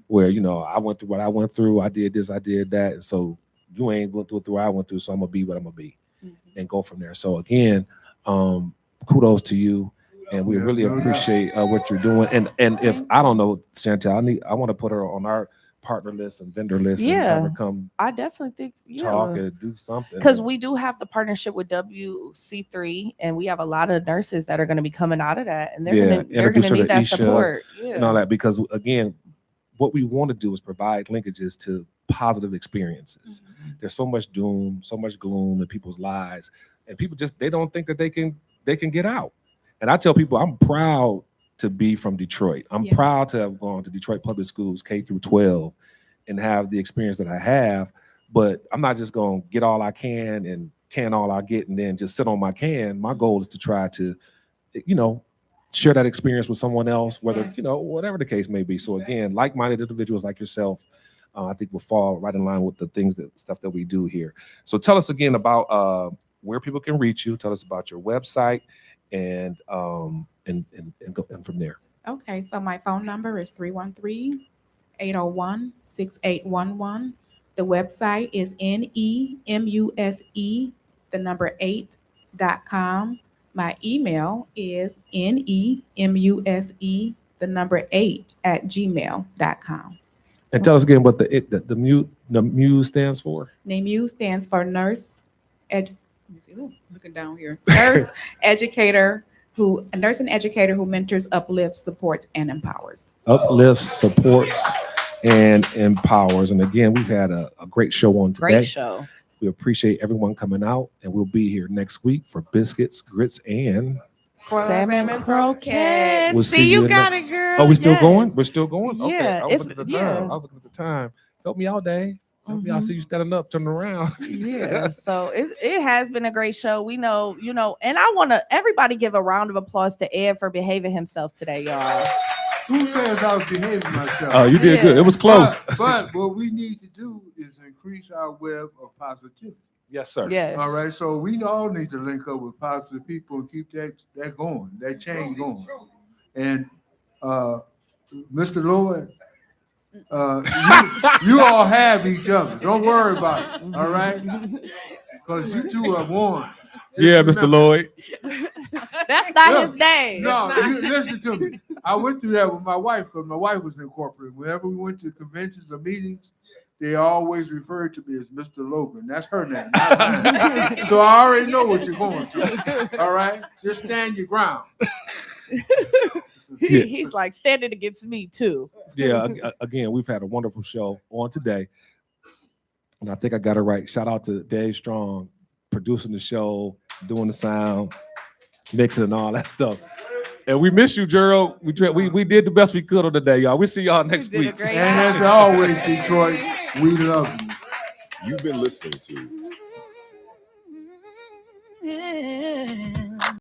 where, I went through what I went through, I did this, I did that. And so you ain't going through what I went through, so I'm going to be what I'm going to be and go from there. So again, kudos to you. And we really appreciate what you're doing. And if I don't know, Chantel, I want to put her on our partner list and vendor list and have her come I definitely think talk and do something. Because we do have the partnership with WC3, and we have a lot of nurses that are going to be coming out of that, and they're going to need that support and all that. Because again, what we want to do is provide linkages to positive experiences. There's so much doom, so much gloom in people's lives, and people they don't think that they can get out. And I tell people, I'm proud to be from Detroit. I'm proud to have gone to Detroit Public Schools K through 12 and have the experience that I have. But I'm not just going to get all I can and can all I get and then just sit on my can. My goal is to try to, share that experience with someone else, whether, whatever the case may be. So again, like-minded individuals like yourself, I think will fall right in line with the stuff that we do here. So tell us again about where people can reach you. Tell us about your website and go from there. Okay, so my phone number is 313-801-6811. The website is nemuse8.com. My email is nemuse8@gmail.com. And tell us again what the Muse stands for. NEMUSE stands for nurse. Looking down here, nurse educator a nurse and educator who mentors, uplifts, supports, and empowers. Uplifts, supports, and empowers. And again, we've had a great show on today. Great show. We appreciate everyone coming out, and we'll be here next week for biscuits, grits, and Salmon croquettes. We'll See, you got next- it, girl. Oh, we still Yes. going? We're still going? Okay. Yeah, I was it's- looking at the yeah. time. I was looking at the time. Help me out, Dave. Help me out. I see you standing up, turning around. Yeah, so it has been a great show. We know, and I want to everybody give a round of applause to Ed for behaving himself today, y'all. Who says I was behaving myself? Oh, you did good. It was close. But what we need to do is increase our web of positivity. Yes, sir. Yes. All right. So we all need to link up with positive people and keep that going, that chain going. And Mr. Lloyd, you all have each other. Don't worry about it. All right. Because you two are one. Yeah, Mr. Lloyd. That's not his name. No, listen to me. I went through that with my wife because my wife was in corporate. Whenever we went to conventions or meetings, they always referred to me as Mr. Logan. That's her name, not mine. So I already know what you're going through. All right? Just stand your ground. He's like standing against me too. Yeah, again, we've had a wonderful show on today. And I think I got it right. Shout out to Dave Strong, producing the show, doing the sound, mixing and all that stuff. And we miss you, Gerald. We did the best we could on the day, y'all. We'll see y'all next week. And as always, Detroit, we love you. You've been listening to Yeah.